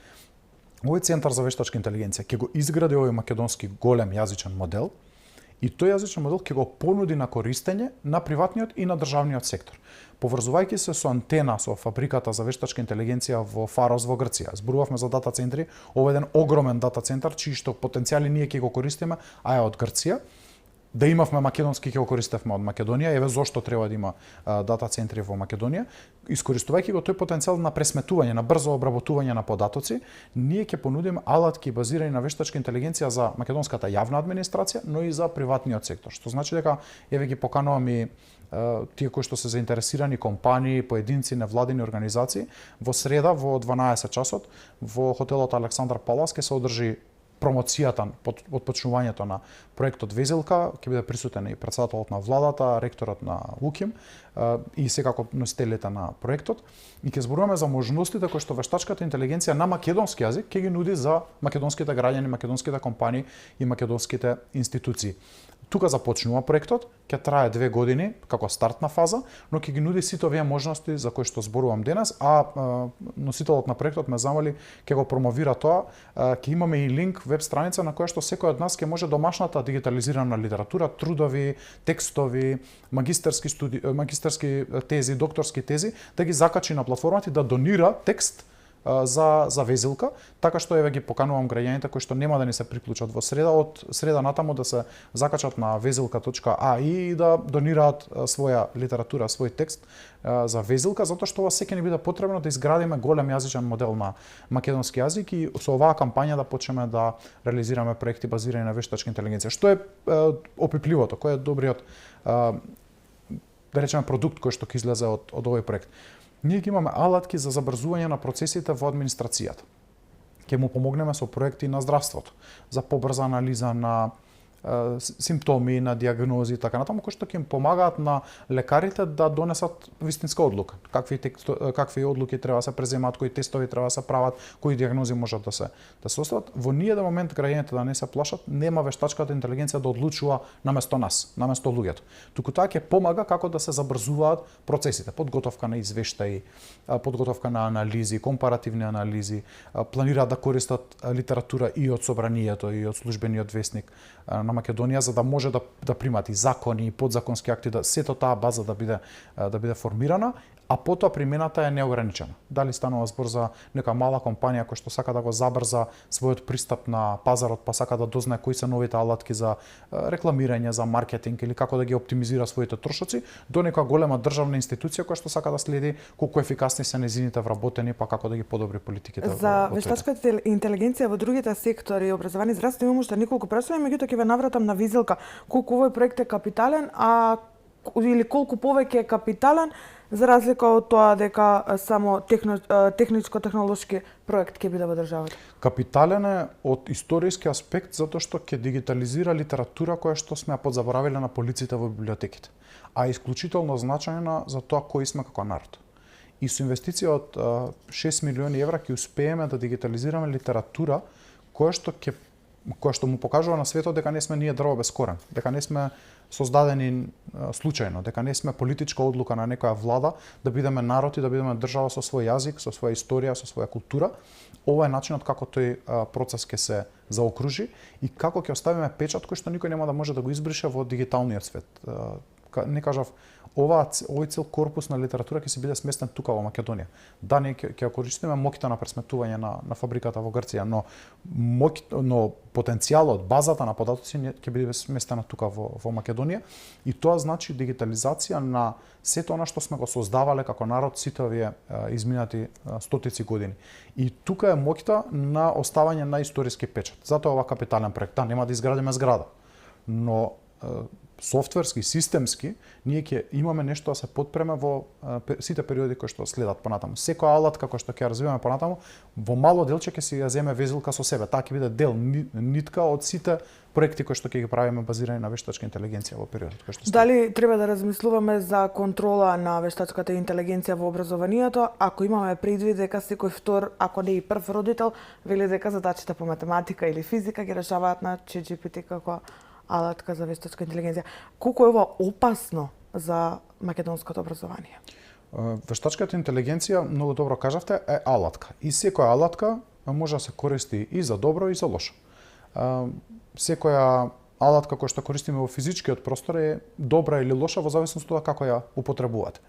Овој центар за вештачка интелигенција ќе го изгради овој македонски голем јазичен модел и тој јазичен модел ќе го понуди на користење на приватниот и на државниот сектор. Поврзувајќи се со антена со фабриката за вештачка интелигенција во Фарос во Грција. Зборувавме за дата центри, ова е еден огромен дата центар чии што потенцијали ние ќе го користиме, а е од Грција. Да имавме македонски ќе го користевме од Македонија, еве зошто треба да има дата центри во Македонија. Искористувајќи го тој потенцијал на пресметување, на брзо обработување на податоци, ние ќе понудиме алатки базирани на вештачка интелигенција за македонската јавна администрација, но и за приватниот сектор. Што значи дека еве ги поканувам и тие кои што се заинтересирани компании, поединци, невладини организации, во среда во 12 часот во хотелот Александар Палас ќе се одржи промоцијата од почнувањето на проектот Везилка, ќе биде присутен и претседателот на владата, ректорот на УКИМ и секако носителите на проектот. И ќе зборуваме за можностите кои што вештачката интелигенција на македонски јазик ќе ги нуди за македонските граѓани, македонските компании и македонските институции. Тука започнува проектот, ќе трае 2 години како стартна фаза, но ќе ги нуди сите овие можности за кои што зборувам денес, а носителот на проектот ме замоли ќе го промовира тоа. Ќе имаме и линк веб страница на која што секој од нас ќе може домашната дигитализирана литература, трудови, текстови, магистерски тези, докторски тези да ги закачи на платформата и да донира текст за Везилка, така што еве ги поканувам граѓаните кои што нема да ни се приклучат во среда, од среда натаму да се закачат на vezilka.ai и да донираат своја литература, свој текст за Везилка, затоа што ова секој ни биде потребно да изградиме голем јазичен модел на македонски јазик и со оваа кампања да почнеме да реализираме проекти базирани на вештачка интелигенција. Што е опипливото, кој е добриот да речеме продукт кој што ќе излезе од овој проект. Ние ги имаме алатки за забрзување на процесите во администрацијата. Ќе му помогнеме со проекти на здравството, за побрза анализа на симптоми, на диагнози и така натаму, кои што ќе им помагаат на лекарите да донесат вистинска одлука. Какви одлуки треба да се преземаат, кои тестови треба да се прават, кои диагнози можат да се остават. Во ниеден момент граѓаните да не се плашат, нема вештачката интелигенција да одлучува наместо нас, наместо луѓето. Туку таа ќе помага како да се забрзуваат процесите, подготовка на извештаи, подготовка на анализи, компаративни анализи, планираат да користат литература и од собранието и од службениот весник на Македонија, за да може да примати закони и подзаконски акти, да сето таа база да биде формирана, а потоа примената е неограничена. Дали станува збор за нека мала компанија која што сака да го забрза својот пристап на пазарот, па сака да дознае кои се новите алатки за рекламирање, за маркетинг или како да ги оптимизира своите трошоци, до нека голема државна институција која што сака да следи колку ефикасни се нејзините вработени, па како да ги подобри политиките. За вештачката интелигенција во другите сектори, образование и здравство, имам уште неколку прашања, меѓутоа ќе ве навратам на визилка. Колку овој проект е капитален, или колку повеќе е капитален, за разлика од тоа дека само техничко-технолошки проект ќе биде во државата? Капитален е од историски аспект затоа што ќе дигитализира литература која што сме ја подзаборавиле на полиците во библиотеките, а исклучително значајна за тоа кои сме како народ. И со инвестиција од 6 милиони евра ќе успееме да дигитализираме литература која што му покажува на светот дека не сме ние дрво без корен, дека не сме создадени случајно, дека не сме политичка одлука на некоја влада да бидеме народ и да бидеме држава со свој јазик, со своја историја, со своја култура. Ова е начинот како тој процес ќе се заокружи и како ќе оставиме печат кој што никој нема да може да го избрише во дигиталниот свет. Не кажав, овој цел корпус на литература ќе се биде сместен тука во Македонија. Да, ние ќе користиме моќта на пресметување на фабриката во Грција, но потенцијалот, базата на податоци ќе биде сместена тука во Македонија и тоа значи дигитализација на сето она што сме го создавале како народ сите овие изминати стотици години. И тука е моќта на оставање на историски печат. Затоа ова капитален проект. Да, нема да изградиме зграда, но софтверски, системски, ние ќе имаме нешто да се подпреме во сите периоди кои што следат понатаму. Секоја алатка која што ќе развиваме понатаму, во мало делче ќе си ја земе везилка со себе. Таа ќе биде дел, нитка од сите проекти кои што ќе ги правиме базирани на вештачка интелигенција во периодот кој што следи. Дали треба да размислуваме за контрола на вештачката интелигенција во образованието, ако имаме предвид дека секој втор, ако не и прв родител, вели дека задачите по математика или физика ги решаваат на ChatGPT како алатка за вештачка интелигенција. Колку е ова опасно за македонското образование? Вештачката интелигенција, многу добро кажавте, е алатка. И секоја алатка може да се користи и за добро и за лошо. Секоја алатка која што користиме во физичкиот простор е добра или лоша во зависност од како ја употребувате.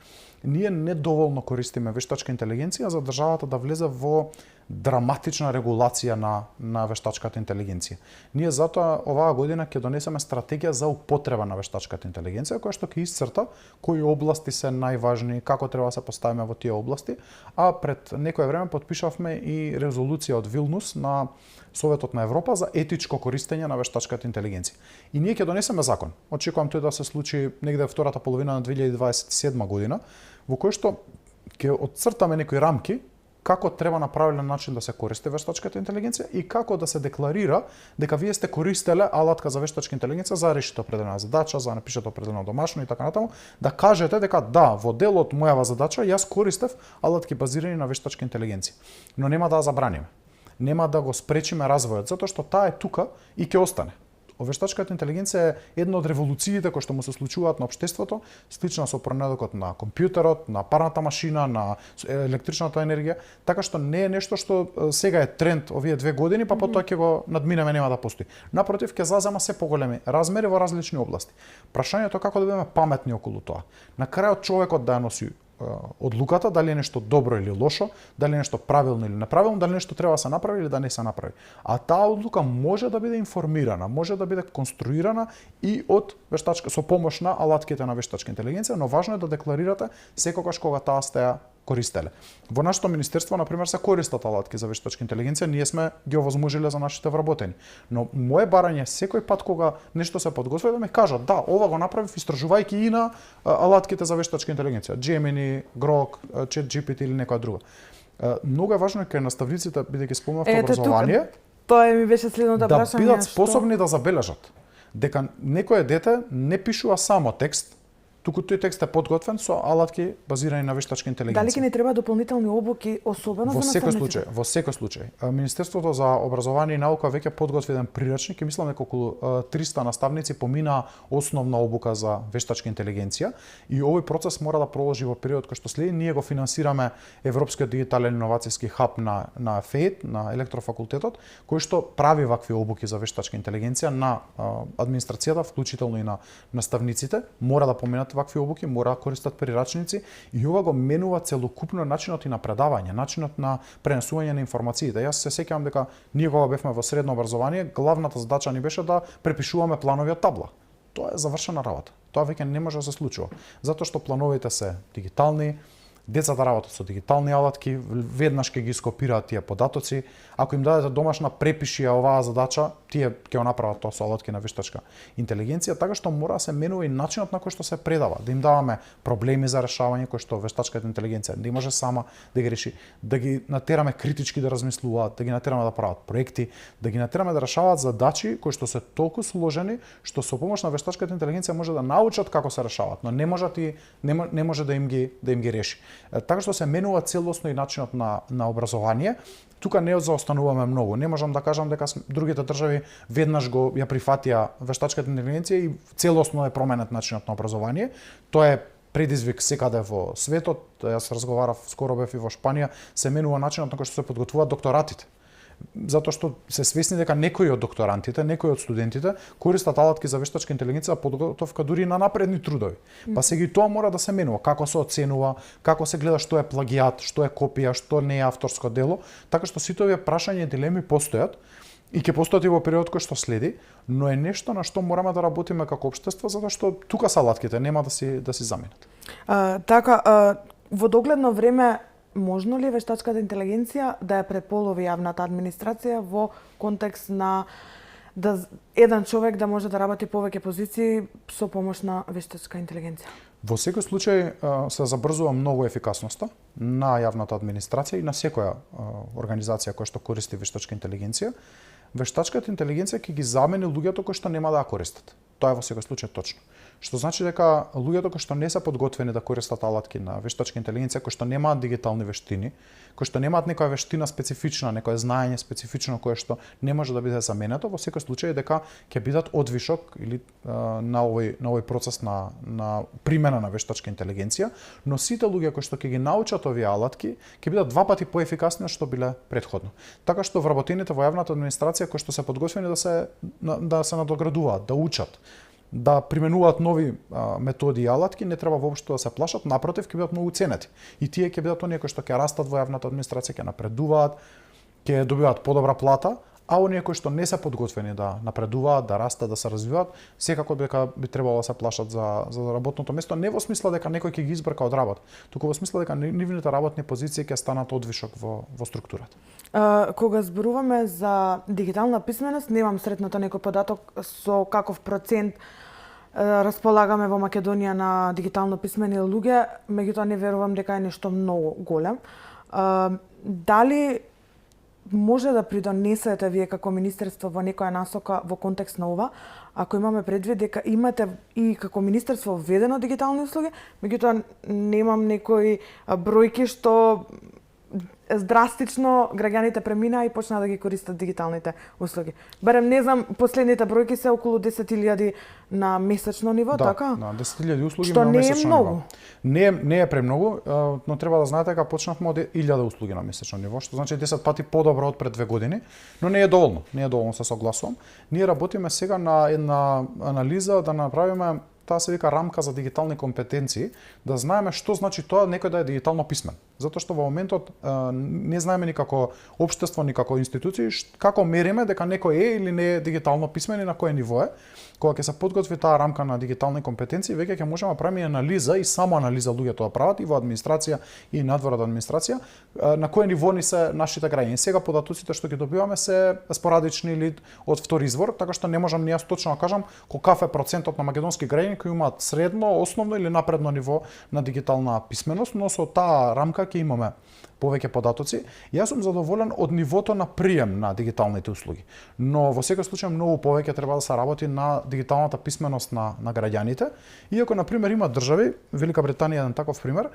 Ние недоволно користиме вештачка интелигенција за државата да влезе во драматична регулација на вештачката интелигенција. Ние затоа оваа година ќе донесеме стратегија за употреба на вештачката интелигенција, која што ќе исцрта кои области се најважни, како треба да се поставиме во тие области, а пред некое време потпишавме и резолуција од Вилнус на Советот на Европа за етичко користење на вештачката интелигенција. И ние ќе донесеме закон. Очекувам тој да се случи негде втората половина на 2027 година, во кој што ќе отцртаме некои рамки како треба на правилен начин да се користи вештачката интелигенција и како да се декларира дека вие сте користеле алатка за вештачка интелигенција за да решите определена задача, за да напишете определено домашно и така натаму, да кажете дека да, во дел од мојава задача јас користев алатки базирани на вештачка интелигенција. Но нема да ја забраниме. Нема да го спречиме развојот, затоа што таа е тука и ќе остане. Вештачката интелигенција е една од револуциите кои што му се случуваат на општеството, слична со пронедокот на компјутерот, на парната машина, на електричната енергија, така што не е нешто што сега е тренд овие 2 години, па потоа ќе го надминеме, нема да постои. Напротив, ќе зазема се поголеми размери во различни области. Прашањето е како да бидеме паметни околу тоа. На крајот човекот да ја носи одлуката, дали е нешто добро или лошо, дали е нешто правилно или неправилно, дали нешто треба да се направи или да не се направи. А таа одлука може да биде информирана, може да биде конструирана и од вештачка со помош на алатките на вештачка интелигенција, но важно е да декларирате секогаш кога таа сте ја користеле. Во нашето министерство, например, се користат алатки за вештачка интелигенција, ние сме ги овозможиле за нашите вработени. Но мое барање секој пат кога нешто се подготви да ми кажат, да, ова го направив истражувајќи и на алатките за вештачка интелигенција, Gemini, Grok, ChatGPT или некоја друга. Многу е важно кај наставниците, бидејќи спомнавте образование, тоа ми беше следното прашање, да бидат способни да забележат дека некое дете не пишува само текст, туку тој текст е подготвен со алатки базирани на вештачка интелигенција. Дали ќе ни треба дополнителни обуки, особено за наставниците? Во секој случај. Министерството за образование и наука веќе подготви еден прирачник и мислам дека околу 300 наставници поминаа основна обука за вештачка интелигенција и овој процес мора да продолжи во период кој што следи. Ние го финансираме Европскиот дигитален иновацијски хаб на ФЕД, на Електрофакултетот, кој што прави вакви обуки за вештачка интелигенција на администрацијата, вклучително и на наставниците. Мора да поминат вакви обуки, мора да користат прирачници и ова го менува целокупно начинот и на предавање, начинот на пренесување на информациите. Јас се сеќавам дека ние кога бевме во средно образование, главната задача ни беше да препишуваме планови од табла. Тоа е завршена работа. Тоа веќе не може да се случува, затоа што плановите се дигитални, децата работат со дигитални алатки, веднаш ќе ги скопираат тие податоци. Ако им дадете домашна препиши оваа задача, тие ќе го направат тоа со алатки на вештачка интелигенција, така што мора да се менува и начинот на кој што се предава, да им даваме проблеми за решавање кои што вештачката интелигенција не може сама да ги реши, да ги натераме критички да размислуваат, да ги натераме да прават проекти, да ги натераме да решаваат задачи кои што се толку сложени што со помош на вештачката интелигенција може да научат како се решаваат, но не може да им ги реши. Така што се менува целосно и начинот на образование. Тука не заостануваме многу. Не можам да кажам дека другите држави веднаш ја прифатија вештачката интелигенција и целосно е променет начинот на образование. Тоа е предизвик секаде во светот. Јас разговарав, скоро бев и во Шпанија, се менува начинот на кој што се подготвуваат докторатите. Затоа што се свесни дека некои од докторантите, некои од студентите користат алатки за вештачка интелигенција за подготовка дури на напредни трудови. Па сега и тоа мора да се менува, како се оценува, како се гледа што е плагиат, што е копија, што не е авторско дело, така што сите овие прашања и дилеми постојат и ќе постојат и во период кој што следи, но е нешто на што мораме да работиме како општество, затоа што тука са алатките, нема да си заменат. Во догледно време можно ли вештачката интелигенција да ја преполови јавната администрација во контекст на еден човек да може да работи повеќе позиции со помош на вештачка интелигенција? Во секој случај се забрзува многу ефикасноста на јавната администрација и на секоја организација која што користи вештачка интелигенција. Вештачката интелигенција ќе ги замени луѓето кои што нема да ја користат. Тоа е во секој случај точно. Што значи дека луѓето кои што не се подготвени да користат алатки на вештачка интелигенција, кои што немаат дигитални вештини, кои што немаат некоја вештина специфична, некое знаење специфично кое што не може да биде заменето, во секој случај дека ќе бидат одвишок или на овој процес на примена на вештачка интелигенција, но сите луѓе кои што ќе ги научат овие алатки ќе бидат два пати поефикасни од што биле претходно. Така што вработените во јавната администрација кои што се подготвени да се надоградуваат, да учат, да применуваат нови методи и алатки, не треба воопшто да се плашат, напротив, ќе бидат многу ценети. И тие ќе бидат оние кои што ќе растат во јавната администрација, ќе напредуваат, ќе добиваат подобра плата, а оние кои што не се подготвени да напредуваат, да растат, да се развиваат, секако дека би требало да се плашат за работното место, не во смисла дека некој ќе ги избрка од работа, туку во смисла дека нивните работни позиции ќе станат одвишок во структурата. Кога зборуваме за дигитална писменост, немам сретната некој податок со каков процент располагаме во Македонија на дигитално писмени луѓе, меѓутоа не верувам дека е нешто многу голем. Дали може да придонесете вие како министерство во некоја насока во контекст на ова, ако имаме предвид дека имате и како министерство введено дигитални услуги, меѓутоа немам некои бројки што драстично граѓаните преминаа и почнаа да ги користат дигиталните услуги. Барем не знам, последните бројки се околу 10.000 на месечно ниво, така? Да, 10.000 услуги што на месечно ниво. Не е премногу, но треба да знаете дека почнавме од 1000 услуги на месечно ниво, што значи 10 пати подобро од пред 2 години, но не е доволно. Не е доволно, се согласувам. Ние работиме сега на една анализа да направиме, таа се вика рамка за дигитални компетенции, да знаеме што значи тоа некој да е дигитално писмен. затоа што во моментот не знаеме ни како општество, ни како институции како мериме дека некој е или не е дигитално писмен и на кое ниво е. Кога ќе се подготви таа рамка на дигитални компетенции, веќе ќе можеме да правиме анализа и само анализа луѓето да прават и во администрација и надвор од администрација на кое ниво ни се нашите граѓани. Сега податоците што ги добиваме се спорадични или од втори извор, така што не можам ни јас точно да кажам каков е процентот на македонски граѓани кои имаат средно, основно или напредно ниво на дигитална писменост, но со таа рамка ќе имаме повеќе податоци. Јас сум задоволен од нивото на прием на дигиталните услуги. Но во секој случај многу повеќе треба да се работи на дигиталната писменост на граѓаните. Иако на пример има држави, Велика Британија е еден таков пример,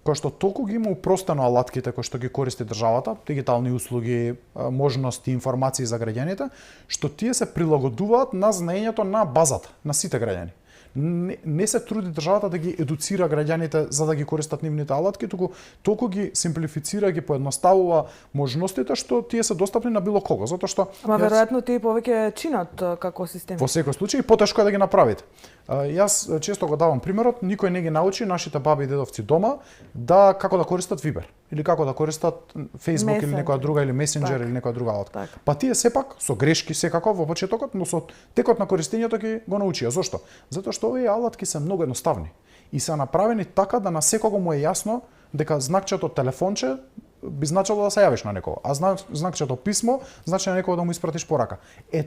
кој што толку ги има упростено алатките кои што ги користи државата, дигитални услуги, можности, информации за граѓаните, што тие се прилагодуваат на знаењето на базата, на сите граѓани. Не се труди државата да ги едуцира граѓаните за да ги користат нивните алатки, туку толку ги симплифицира, ги поедноставува можностите што тие се достапни на било кого, затоа што веројатно тие повеќе чинат како системи. Во секој случај потешко е да ги направите. Јас често го давам примерот, никој не ги научи нашите баби и дедовци дома да како да користат Viber или како да користат Facebook или некоја друга или Messenger или некоја друга алатка. Па тие сепак со грешки секако во почетокот, но со текот на користењето ги го научија. Зошто? Затоа што овие алатки се многу едноставни и се направени така да на секого му е јасно дека знакчето телефонче би значело да се јавиш на некого, а знакчето писмо значи на некого да му испратиш порака.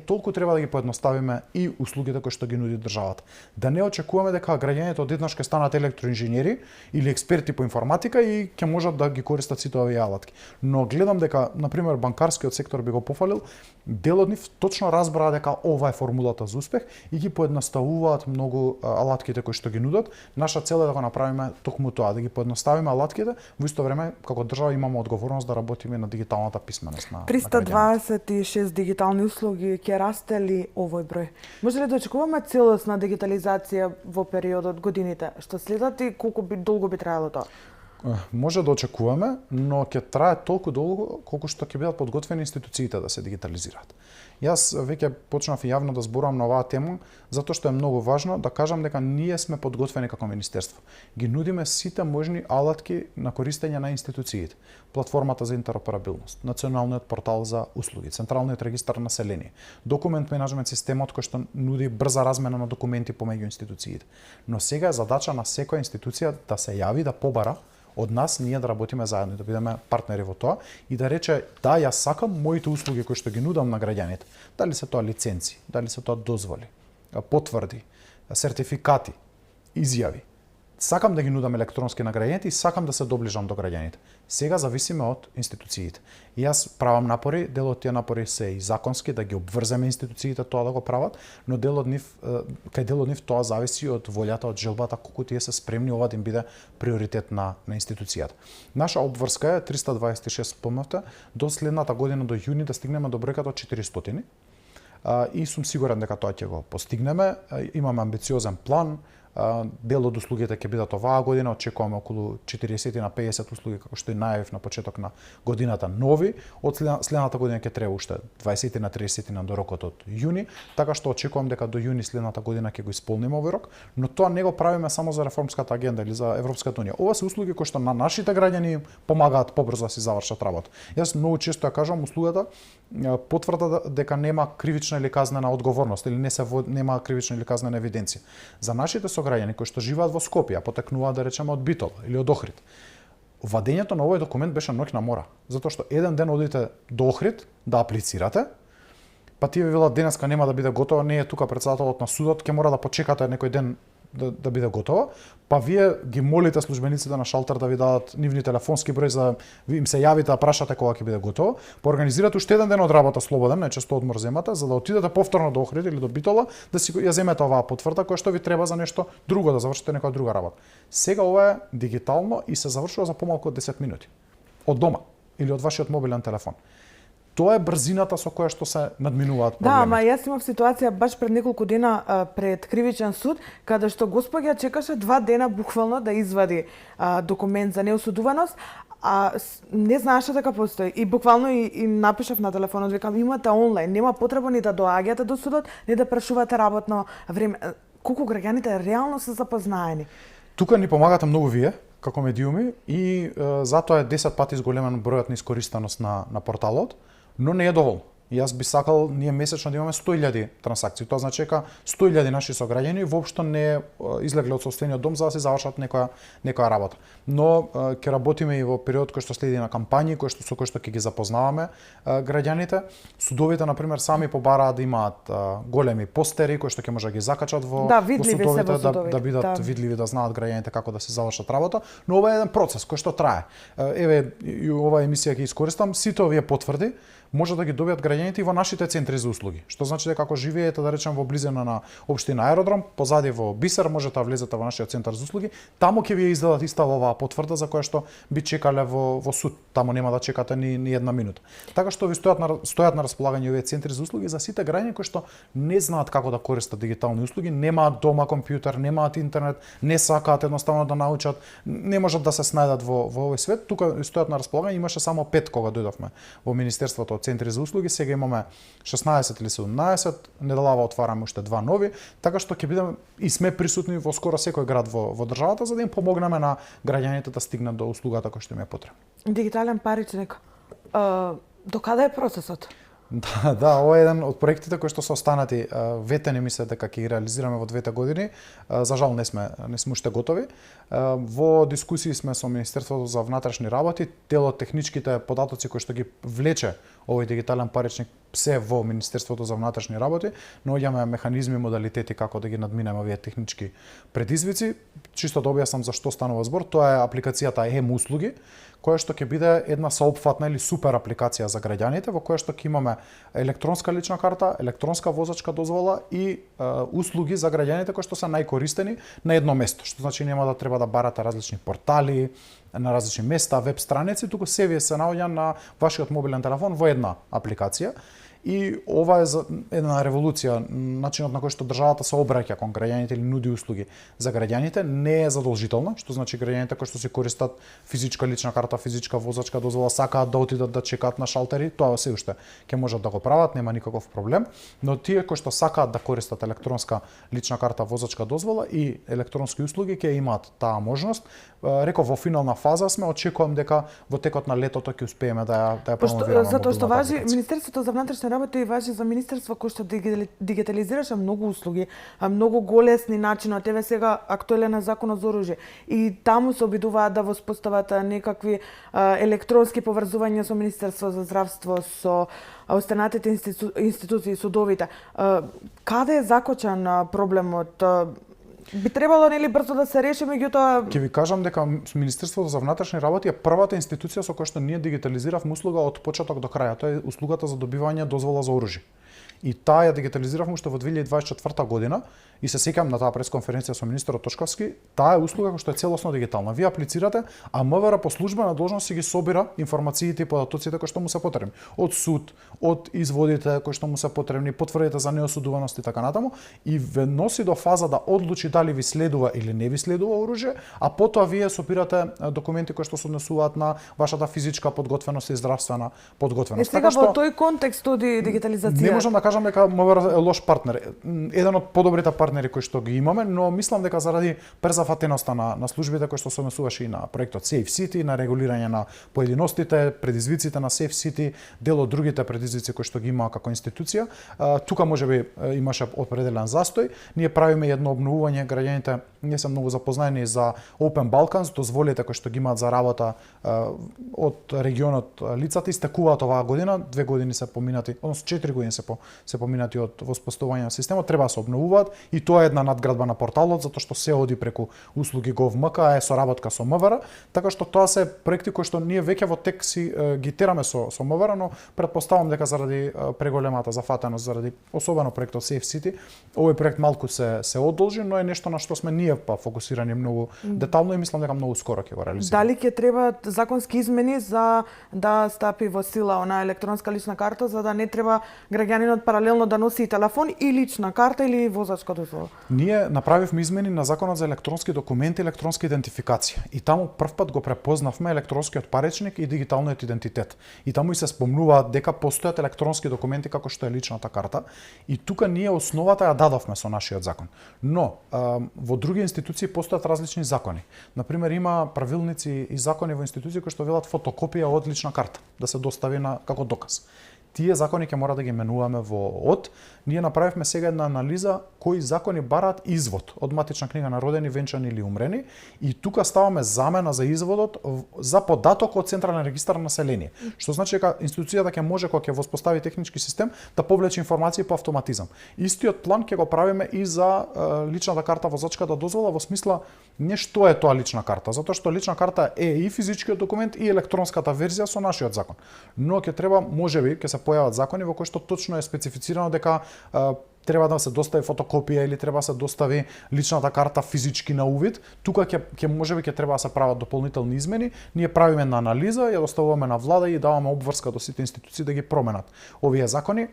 Толку треба да ги поедноставиме и услугите кои што ги нуди државата. Да не очекуваме дека граѓаните одеднаш ќе станат електроинженери или експерти по информатика и ќе можат да ги користат сите овие алатки. Но гледам дека на пример банкарскиот сектор би го пофалил, дел од нив точно разбраа дека ова е формулата за успех и ги поедноставуваат многу алатките кои што ги нудат. Наша цел е да го направиме токму тоа, да ги поедноставиме алатките, во исто време како држава имаме одговорност да работиме на дигиталната писменост на 326 дигитални услуги, ќе расте ли овој број? Може ли да очекуваме целосна дигитализација во периодот годините што следат и колку долго би траело тоа? Може да очекуваме, но ќе трае толку долго колку што ќе бидат подготвени институциите да се дигитализираат. Јас веќе почнав јавно да зборувам на оваа тема, затоа што е многу важно да кажам дека ние сме подготвени како министерство. Ги нудиме сите можни алатки на користење на институциите. Платформата за интероперабилност, Националниот портал за услуги, Централниот регистар на население, документ менеджмент системот кој што нуди брза размена на документи помеѓу институциите. Но сега е задача на секоја институција да се јави, да побара од нас ние да работиме заедно, да бидеме партнери во тоа и да рече да, јас сакам моите услуги кои што ги нудам на граѓаните, дали се тоа лиценци, дали се тоа дозволи, потврди, сертификати, изјави. Сакам да ги нудам електронски на граѓаните и сакам да се доближам до граѓаните. Сега зависиме од институциите. И јас правам напори, дел од тие напори се и законски да ги обврземе институциите тоа да го прават, но дел од нив тоа зависи од волјата, од желбата колку тие се спремни ова да им биде приоритет на институцијата. Наша обврска е 326 ПМФ до следната година до јуни да стигнеме до бројката од 400. И сум сигурен дека тоа ќе го постигнеме. Имаме амбициозен план. Дел од услугите ќе бидат оваа година, очекуваме околу 40 на 50 услуги како што и најавив на почеток на годината нови. Од следната година ќе треба уште 20 на 30 на до рокот од јуни, така што очекувам дека до јуни следната година ќе го исполниме овој рок, но тоа не го правиме само за реформската агенда или за Европската унија. Ова се услуги кои што на нашите граѓани помагаат побрзо да си завршат работа. Јас многу често ја кажам услугата потврда дека нема кривична или казнена одговорност или нема кривична или казнена евиденција. За нашите сограѓани кои што живеат во Скопје, потекнуваат да речеме од Битола или од Охрид. Вадењето на овој документ беше ноќна мора, затоа што еден ден одите до Охрид да аплицирате, па тие ви велат денеска нема да биде готово, не е тука председателот на судот, ќе мора да почекате некој ден да биде готова, па вие ги молите службениците на шалтер да ви дадат нивни телефонски број за да им се јавите да прашате кога ќе биде готово, па организирате уште еден ден од работа слободен, најчесто одмор земате, за да отидете повторно до Охрид или до Битола, да си ја земете оваа потврда која што ви треба за нешто друго, да завршите некоја друга работа. Сега ова е дигитално и се завршува за помалку од 10 минути. Од дома или од вашиот мобилен телефон. Тоа е брзината со која што се надминуваат проблемите. Да, ама јас имав ситуација баш пред неколку дена пред кривичен суд, каде што господја чекаше 2 дена буквално да извади документ за неосудуваност, а не знаеше дека постои. И буквално и напишав на телефонот, викам, имате онлайн, нема потреба ни да доаѓате до судот, ни да прашувате работно време. Колку граѓаните реално се запознаени. Тука ни помагате многу вие, како медиуми и затоа е 10 пати зголемен бројот на искористеност на порталот, но не е доволно. Јас би сакал ние месечно да имаме 100.000 трансакции. Тоа значи дека 100.000 наши сограѓани воопшто не излегле од собствениот дом за да се завршат некоја работа. Но ќе работиме и во период кој што следи на кампањи, со кој што ќе ги запознаваме граѓаните. Судовите на пример сами побараат да имаат големи постери кои што ќе може да ги закачат во судовите, да бидат видливи, да знаат граѓаните како да се завршат работа, но ова е еден процес кој што трае. Еве и оваа емисија ќе искористам сите овие потврди може да ги добијат граѓаните и во нашите центри за услуги. Што значи дека ако живеете, да речем, во близина на општина Аеродром, позади во Бисер, можете да влезете во нашиот центар за услуги, таму ќе ви издадат иста оваа потврда за која што би чекале во суд. Таму нема да чекате ни една минута. Така што ви стојат на располагање овие центри за услуги за сите граѓани кои што не знаат како да користат дигитални услуги, немаат дома компјутер, немаат интернет, не сакаат едноставно да научат, не можат да се снајдат во овој свет. Тука стојат на располагање, имаше само 5 кога дојдовме во Министерството центри за услуги, сега имаме 16 или 17, неделава отвараме уште 2 нови, така што ќе бидеме и сме присутни во скоро секој град во државата за да им помогнеме на граѓаните да стигнат до услугата која што им е потребна. Дигитален паричник. До каде е процесот? Да, ова е еден од проектите кои што се останати ветени, мисле дека ќе ги реализираме во 2 години. За жал не сме уште готови. Во дискусии сме со Министерството за внатрешни работи, дел од техничките податоци кои што ги влече овој дигитален паричник се во Министерството за внатрешни работи, но имаме механизми, модалитети како да ги надминеме овие технички предизвици. Чисто да објаснам за што станува збор, тоа е апликацијата М-услуги, која што ќе биде една сеопфатна или супер апликација за граѓаните, во која што ќе имаме електронска лична карта, електронска возачка дозвола и услуги за граѓаните кои што се најкористени на едно место, што значи нема да треба да барате различни портали, на различни места, веб страници, туку се вие се наоѓа на вашиот мобилен телефон во една апликација. И ова е една револуција, начинот на кој што државата се обраќа кон граѓаните или нуди услуги за граѓаните не е задолжително, што значи граѓаните кои што се користат физичка лична карта, физичка возачка дозвола, сакаат да отидат да чекаат на шалтери, тоа се уште ќе можат да го прават, нема никаков проблем, но тие кои што сакаат да користат електронска лична карта, возачка дозвола и електронски услуги ќе имаат таа можност. Реков во финална фаза сме, очекувам дека во текот на летото ќе успееме да ја промовираме. Затоа што важи Министерството за внатрешни работи и важи за министерство кој што дигитализираше многу услуги, многу голесни начини, еве сега актуелен е законот за оружје. И таму се обидуваат да воспостават некакви електронски поврзувања со Министерство за здравство, со останатите институции, судовите. Каде е закочан проблемот? Би требало нели брзо да се реши, меѓутоа ќе ви кажам дека Министерството за внатрешни работи е првата институција со која што ние дигитализиравме услуга од почеток до крај, тоа е услугата за добивање дозвола за оружје. И таа ја дигитализиравме уште во 2024 година и се сеќам на таа пресконференција со министерот Тошковски, таа е услуга која што е целосно дигитална. Вие аплицирате, а МВР по службена должност си ги собира информациите и податоците кои што му се потребни. Од суд, од изводите кои што му се потребни, потврдите за неосудуваност и така натаму, и ве носи до фаза да одлучи дали ви следува или не ви следува оружје, а потоа вие собирате документи кои што се однесуваат на вашата физичка подготвеност и здравствена подготвеност. Сега во тој контекст дигитализација. Не можам да кажам дека МВР е лош партнер. Еден од подобрите партнери кои што ги имаме, но мислам дека заради презафатеноста на службите кои што се однесуваше и на проектот Safe City, на регулирање на поединостите, предизвиците на Safe City, дел од другите предизвици кои што ги има како институција, тука можеби имаше определен застој. Ние правиме едно обновување, граѓаните не се многу запознаени за Open Balkans, дозволите кои што ги имаат за работа од регионот лицата истекуваат оваа година, 2 години се поминати, односно 4 години се поминати од воспоставување на системот, треба да се обновуваат и тоа е една надградба на порталот затоа што се оди преку услуги Gov.mk, е соработка со МВР, така што тоа се проекти кои што ние веќе во тек си ги тераме со МВР, но претпоставам дека заради преголемата зафатеност, заради особено проектот Safe City, овој проект малку се одолжи, но е нешто на што сме ние фокусирани многу детално и мислам дека многу скоро ќе го реализираме. Дали ќе треба законски измени за да стапи во сила она електронска лична карта, за да не треба граѓанинот паралелно да носи и телефон и лична карта или возачка дозвола? Ние направивме измени на Законот за електронски документи и електронска идентификација. И таму првпат го препознавме електронскиот паричник и дигиталниот идентитет. И таму и се спомнуваат дека постојат електронски документи како што е личната карта. И тука ние основата ја дадовме со нашиот закон. Но во други институции постојат различни закони. Например, има правилници и закони во институции кои што велат фотокопија од лична карта да се достави како доказ. Тие закони ќе мора да ги менуваме во ОД. Ние направивме сега една анализа кои закони бараат извод од матична книга на родени, венчани или умрени и тука ставаме замена за изводот за податок од Централен регистар на население. Што значи дека институцијата ќе може кога ќе воспостави технички систем да повлече информации по автоматизам. Истиот план ќе го правиме и за личната карта, возачката дозвола, во смисла не што е тоа лична карта, затоа што лична карта е и физичкиот документ и електронската верзија со нашиот закон. Но ќе треба, можеби, ќе се појават закони во кои што точно е специфицирано дека треба да се достави фотокопија или треба да се достави личната карта физички на увид. Тука ќе можеби ќе треба да се прават дополнителни измени. Ние правиме на анализа, ја доставуваме на влада и даваме обврска до сите институции да ги променат овие закони.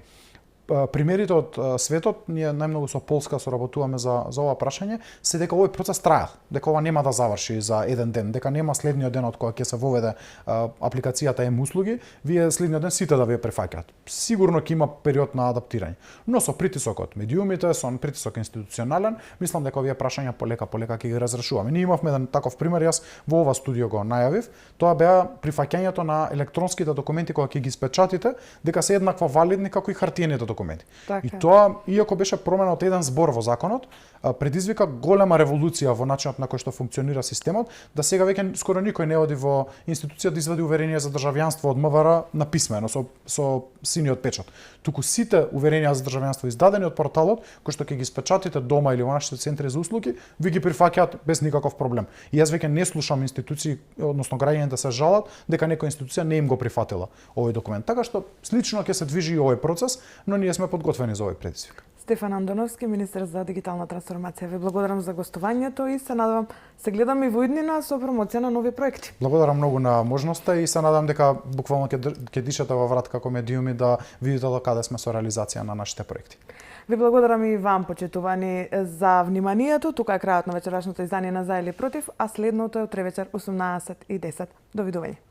Примерите од светот, ние најмногу со Полска соработуваме за ова прашање, се дека овој процес трае, дека ова нема да заврши за еден ден, дека нема следниот ден од кога ќе се воведе апликацијата М-услуги, вие следниот ден сите да вие прифаќаат. Сигурно ќе има период на адаптирање, но со притисокот медиумите, со притисок институционален, мислам дека овие прашања полека ќе ги разрешуваме. Ние имавме еден таков пример, јас во ова студио го најавив, тоа беа прифаќањето на електронските документи кога ќе ги испечатите, дека се еднакво валидни како и хартиените документи. Така. И тоа, иако беше промена од еден збор во законот, предизвика голема револуција во начинот на кој што функционира системот, да сега веќе скоро никој не оди во институција да извади уверение за државјанство од МВР на писмено со синиот печат. Туку сите уверенија за државјанство издадени од порталот, кои што ќе ги испечатите дома или во нашите центри за услуги, ви ги прифаќаат без никаков проблем. И јас веќе не слушам институции, односно граѓаните да се жалат дека некоја институција не им го прифатила овој документ. Така што слично ќе се движи и овој процес, но ние сме подготвени за овој предизвик. Стефан Андоновски, министер за дигитална трансформација. Ви благодарам за гостувањето и се надевам се гледаме и во иднина со промоција на нови проекти. Благодарам многу на можноста и се надам дека буквално ќе дишате во врат како медиуми да видите до каде сме со реализација на нашите проекти. Ви благодарам и вам, почитувани, за вниманието. Тука е крајот на вечерашното издание на За или против, а следното е утре вечер 18:10. Довидување.